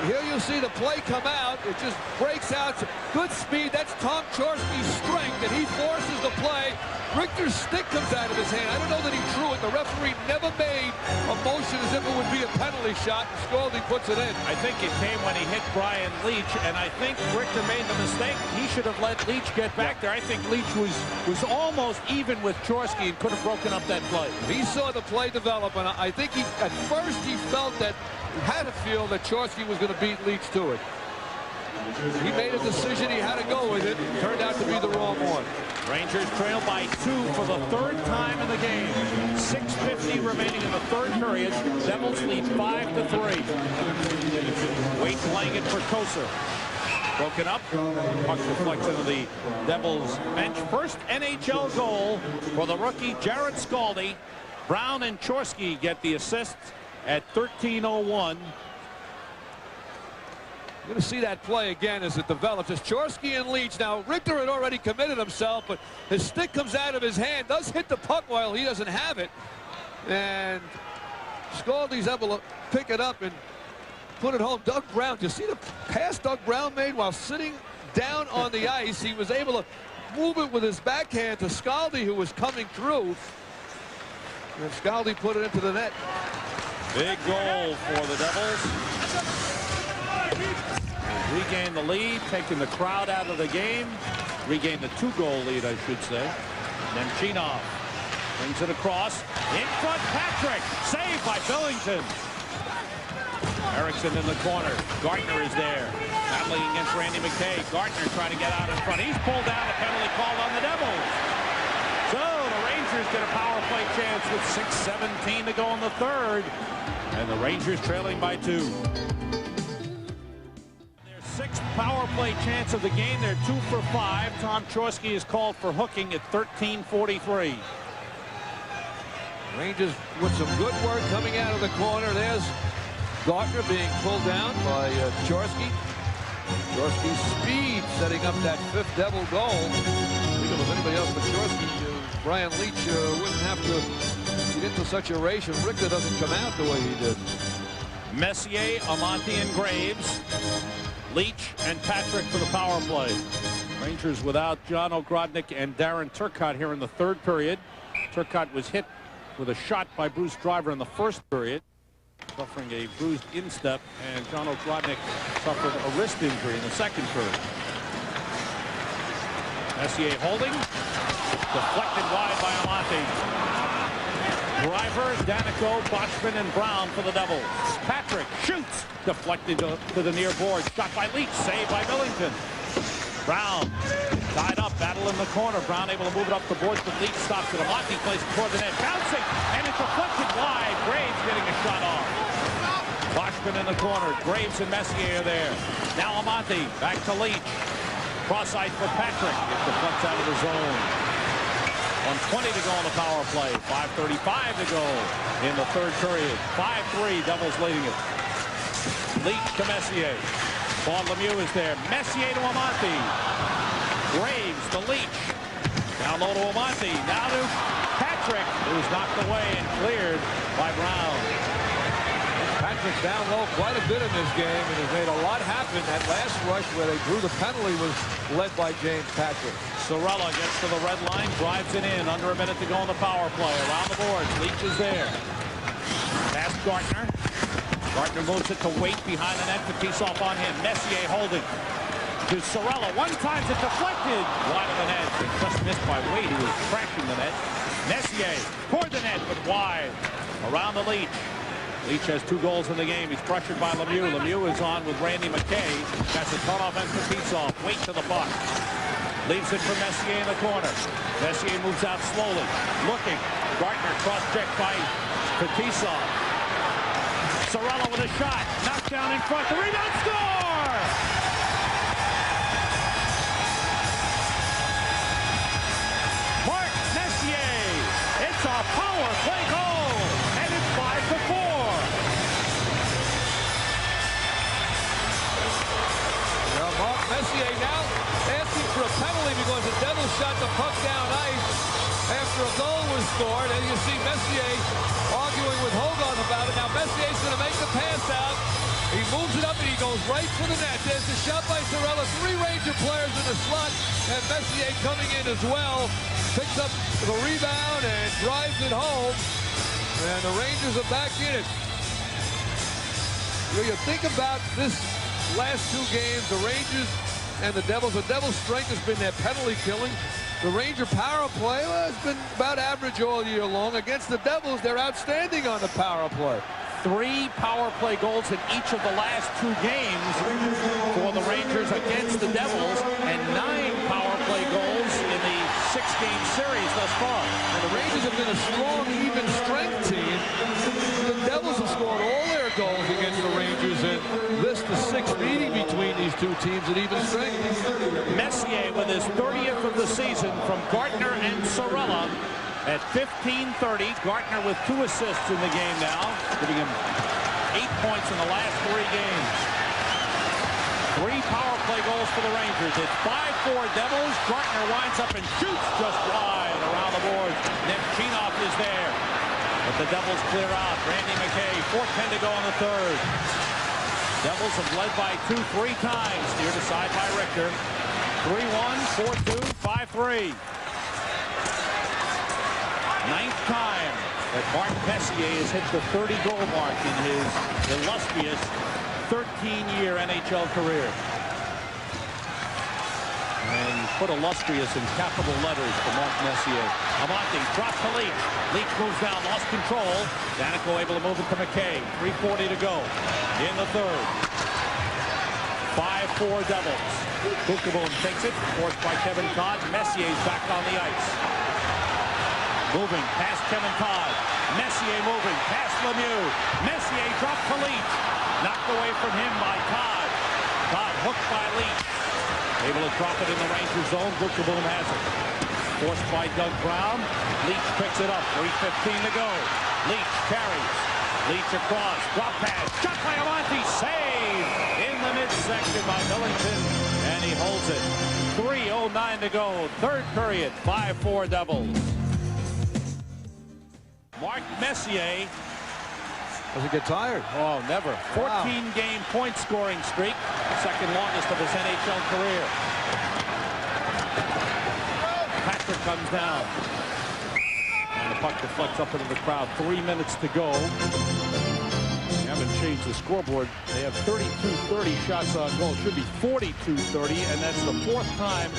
Here you see the play come out. It just breaks out. Good speed. That's Tom Chorsky's strength, and he forces the play. Richter's stick comes out of his hand. I don't know that he threw it. The referee never made a motion as if it would be a penalty shot, and Scaldi puts it in. I think it came when he hit Brian Leetch, and I think Richter made the mistake. He should have let Leetch get back there. I think Leetch was almost even with Chorsky and could have broken up that play. He saw the play develop, and I think at first he felt that he had to feel that Chorsky was going to beat Leetch to it. He made a decision. He had to go with it. It turned out to be the wrong one. Rangers trail by 2 for the third time in the game. 6:50 remaining in the third period. Devils lead 5-3. Waite playing it for Koser. Broken up. Puck deflects into the Devils bench. First NHL goal for the rookie Jared Scaldi. Brown and Chorsky get the assist at 13:01. You're going to see that play again as it develops. It's Chorsky and Leetch. Now, Richter had already committed himself, but his stick comes out of his hand, does hit the puck while he doesn't have it. And Scaldi's able to pick it up and put it home. Doug Brown, do you see the pass Doug Brown made while sitting down on the ice? He was able to move it with his backhand to Scaldi, who was coming through. And Scaldi put it into the net. Big goal for the Devils. Regain the lead, taking the crowd out of the game. Regain the 2-goal lead, I should say. Nemchinov brings it across. In front, Patrick. Saved by Billington. Erickson in the corner. Gardner is there. Battling against Randy McKay. Gardner trying to get out in front. He's pulled down. A penalty called on the Devils. So the Rangers get a power play chance with 6:17 to go in the third. And the Rangers trailing by 2. Their 6th power play chance of the game. They're 2 for 5. Tom Chorske is called for hooking at 13:43. Rangers with some good work coming out of the corner. There's Gardner being pulled down by Chorske. Chorske's speed setting up that 5th Devil goal. I think if it was anybody else but Chorske, Brian Leetch wouldn't have to get into such a race, and Richter doesn't come out the way he did. Messier, Amonte, and Graves. Leetch and Patrick for the power play. Rangers without John Ogrodnik and Darren Turcotte here in the 3rd period. Turcotte was hit with a shot by Bruce Driver in the 1st period, suffering a bruised instep, and John Ogrodnik suffered a wrist injury in the 2nd period. Messier holding, deflected wide by Amonte. Driver, Danico, Boschman, and Brown for the Devils. Patrick shoots, deflected to the near board. Shot by Leetch, saved by Billington. Brown tied up, battle in the corner. Brown able to move it up the boards, but Leetch stops it. Amonte plays it toward the net, bouncing, and it's deflected wide. Graves getting a shot off. Boschman in the corner. Graves and Messier are there. Now Amonte back to Leetch. Cross ice for Patrick. It deflects out of the zone. 1:20 to go on the power play. 5:35 to go in the 3rd period. 5-3, Devils leading it. Leetch to Messier. Paul Lemieux is there. Messier to Amonte. Graves to Leetch. Down low to Amonte. Now to Patrick, who's knocked away and cleared by Brown. Patrick's down low quite a bit in this game and has made a lot happen. That last rush where they drew the penalty was led by James Patrick. Sorella gets to the red line, drives it in. Under a minute to go on the power play. Around the boards. Leetch is there. Past Gardner. Gardner moves it to Waite behind the net to piece off on him. Messier holding to Sorella. One time it's deflected. Wide of the net. It just missed by Waite, who was crashing the net. Messier toward the net, but wide. Around the Leetch. Leetch has 2 goals in the game. He's pressured by Lemieux. Lemieux is on with Randy McKay. That's a cutoff and Kaprizov. Waite to the puck. Leaves it for Messier in the corner. Messier moves out slowly. Looking. Gardner cross-checked by Kaprizov. Sorella with a shot. Knocked down in front. The rebound, score! Mark Messier. It's a power play goal. And it's 5-4. Now Mark Messier now asking for a penalty because the Devils shot the puck down ice after a goal was scored. And you see Messier arguing with Hogan about it. Now Messier's going to make the pass out. He moves it up and he goes right for the net. There's the shot by Sorella. 3 Ranger players in the slot, and Messier coming in as well. Picks up the rebound and drives it home. And the Rangers are back in it. You think about this last 2 games, the Rangers and the Devils. The Devils' strength has been their penalty killing. The Ranger power play, well, it's been about average all year long. Against the Devils, they're outstanding on the power play. 3 power play goals in each of the last 2 games for the Rangers against the Devils, and 9 power play goals in the 6-game series thus far. And the Rangers have been a strong, even strength team. The Devils have scored all their goals against the Rangers, and this the 6th meeting between these 2 teams at even strength. Messier with his 30th of the season from Gardner and Sorella. At 15:30, Gardner with 2 assists in the game now, giving him 8 points in the last 3 games. 3 power play goals for the Rangers. It's 5-4 Devils. Gardner winds up and shoots just wide around the boards. Nemchinov is there. But the Devils clear out. Randy McKay, 4:10 to go in the 3rd. Devils have led by 2 3 times. Steered aside by Richter. 3-1, 4-2, 5-3. 9th time that Mark Messier has hit the 30-goal mark in his illustrious 13-year NHL career. And put illustrious in capital letters for Mark Messier. Amonte drops to Leach. Leach moves down, lost control. Danico able to move it to McKay. 3:40 to go in the third. 5-4 Devils. Bookeboom takes it, forced by Kevin Todd. Messier's back on the ice. Moving past Kevin Todd. Messier moving past Lemieux. Messier dropped to Leach. Knocked away from him by Todd. Todd hooked by Leach. Able to drop it in the Ranger zone. Bookeboom has it. Forced by Doug Brown. Leach picks it up. 3:15 to go. Leach carries. Leach across. Drop pass. Shot by Amonte. Save in the midsection by Millington. And he holds it. 3:09 to go. Third period. 5-4 Devils. Mark Messier. Doesn't get tired. Oh, never. 14-game point scoring streak. Second longest of his NHL career. Patrick comes down. And the puck deflects up into the crowd. 3 minutes to go. They haven't changed the scoreboard. They have 32-30 shots on goal. It should be 42-30, and that's the fourth time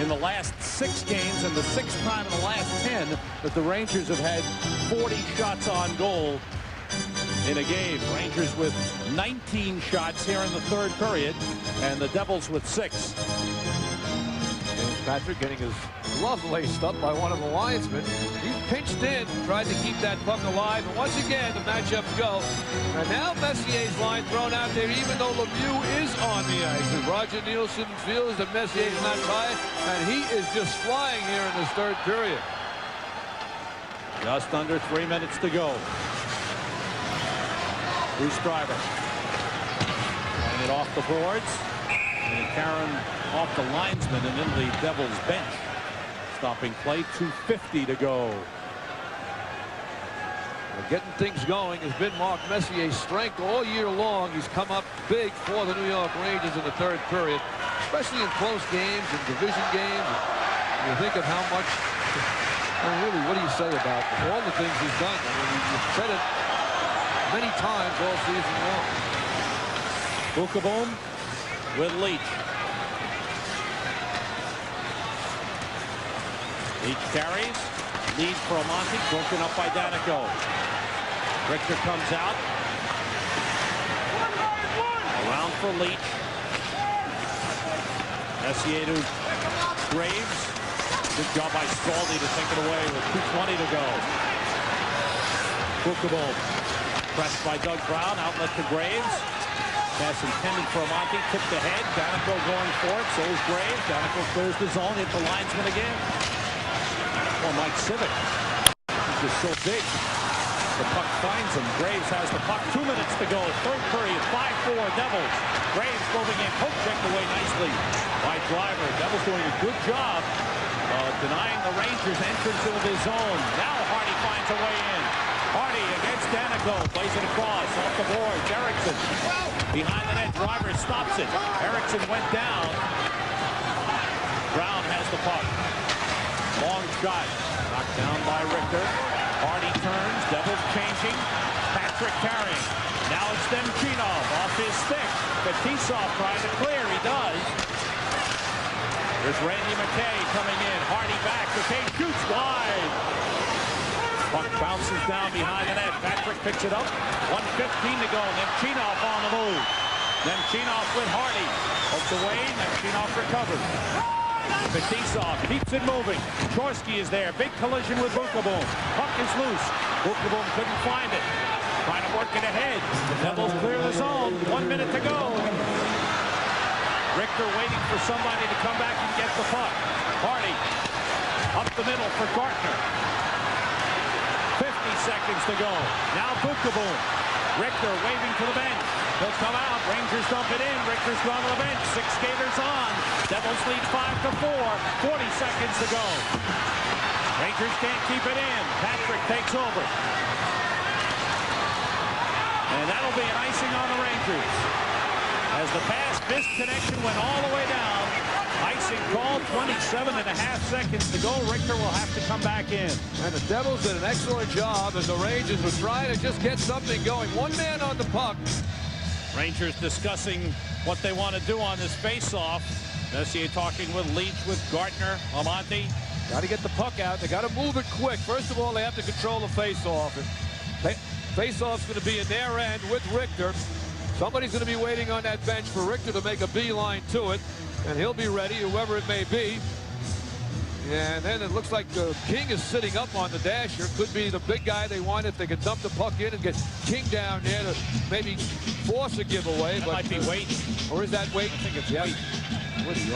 in the last 6 games and the 6th time in the last 10 that the Rangers have had 40 shots on goal in a game. Rangers with 19 shots here in the third period, and the Devils with 6. James Patrick getting his glove laced up by one of the linesmen. He pinched in, tried to keep that puck alive, and once again the matchups go. And now Messier's line thrown out there, even though Lemieux is on the ice. And Roger Nielsen feels that Messier's not tired, and he is just flying here in this third period. Just under 3 minutes to go. Bruce Driver playing it off the boards, and Karen off the linesman and into the Devils bench. Stopping play. 2:50 to go. Well, getting things going has been Mark Messier's strength all year long. He's come up big for the New York Rangers in the third period, especially in close games and division games. And you think of how much, I mean, really, what do you say about all the things he's done? I mean, you've said it many times all season long. Bookeboom with Leach. Leach carries. Lead for Amonte. Broken up by Danico. Richter comes out. Around for Leach. Messier to Graves. Good job by Scaldi to take it away with 2:20 to go. Bookeboom. Pressed by Doug Brown. Outlet to Graves. Pass intended for Amonte. Tipped ahead. Danico going for it. So is Graves. Danico clears the zone. Hit the linesman again. Oh, Mike Civic. He's just so big. The puck finds him. Graves has the puck. 2 minutes to go. Third period. 5-4 Devils. Graves moving in. Poke checked away nicely by Driver. Devils doing a good job of denying the Rangers entrance into the zone. Now Hardy finds a way in. Hardy against Danico. Plays it across. Off the board. Erickson. Behind the net. Driver stops it. Erickson went down. Brown has the puck. Long shot. Knocked down by Richter. Hardy turns. Devils changing. Patrick carrying. Now it's Demchinov off his stick. Fetisov trying to clear. He does. There's Randy McKay coming in. Hardy back. McKay shoots wide. Puck bounces down behind the net. Patrick picks it up. 1:15 to go. Demchinov on the move. Demchinov with Hardy. Poked away. Demchinov recovers. Fetisov keeps it moving. Chorsky is there. Big collision with Bookeboom. Puck is loose. Bookeboom couldn't find it. Trying to work it ahead. The Devils clear the zone. 1 minute to go. Richter waiting for somebody to come back and get the puck. Hardy up the middle for Gartner. 50 seconds to go. Now Bookeboom. Richter waving to the bench. He'll come out. Rangers dump it in. Richter's gone to the bench. 6 skaters on. Devils lead 5-4. 40 seconds to go. Rangers can't keep it in. Patrick takes over. And that'll be an icing on the Rangers. As the pass missed connection went all the way down. Icing called. 27.5 seconds to go. Richter will have to come back in. And the Devils did an excellent job as the Rangers were trying to just get something going. One man on the puck. Rangers discussing what they want to do on this face-off. Messier talking with Leach, with Gardner, Amonte. Got to get the puck out. They got to move it quick. First of all, they have to control the face-off. Face-off's going to be in their end with Richter. Somebody's going to be waiting on that bench for Richter to make a beeline to it, and he'll be ready, whoever it may be. And then it looks like King is sitting up on the dasher. Could be the big guy they want if they can dump the puck in and get King down there to maybe force a giveaway. That might be Waite. Or is that Waite? I think it's Waite. What do you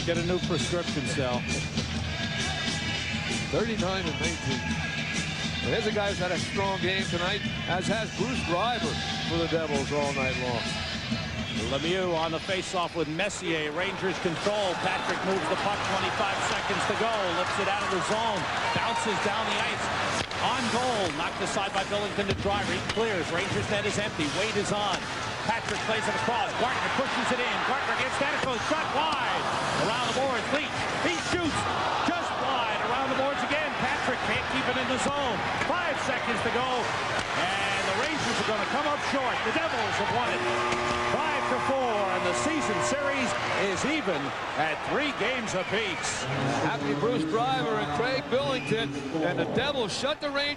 Get a new prescription, Sal. 39 and 19. And there's a guy who's had a strong game tonight, as has Bruce Driver for the Devils all night long. Lemieux on the face-off with Messier. Rangers control. Patrick moves the puck. 25 seconds to go. Lifts it out of the zone. Bounces down the ice. On goal. Knocked aside by Billington to Driver. He clears. Rangers net is empty. Wade is on. Patrick plays it across. Gardner pushes it in. Gardner gets Stanico. Shot wide. Around the boards. Leach. He shoots. Just wide. Around the boards again. Patrick can't keep it in the zone. 5 seconds to go. And the Rangers are going to come up short. The Devils have won it 5-4. And the season series is even at 3 games apiece. Happy Bruce Driver and Craig Billington. And the Devils shut the Rangers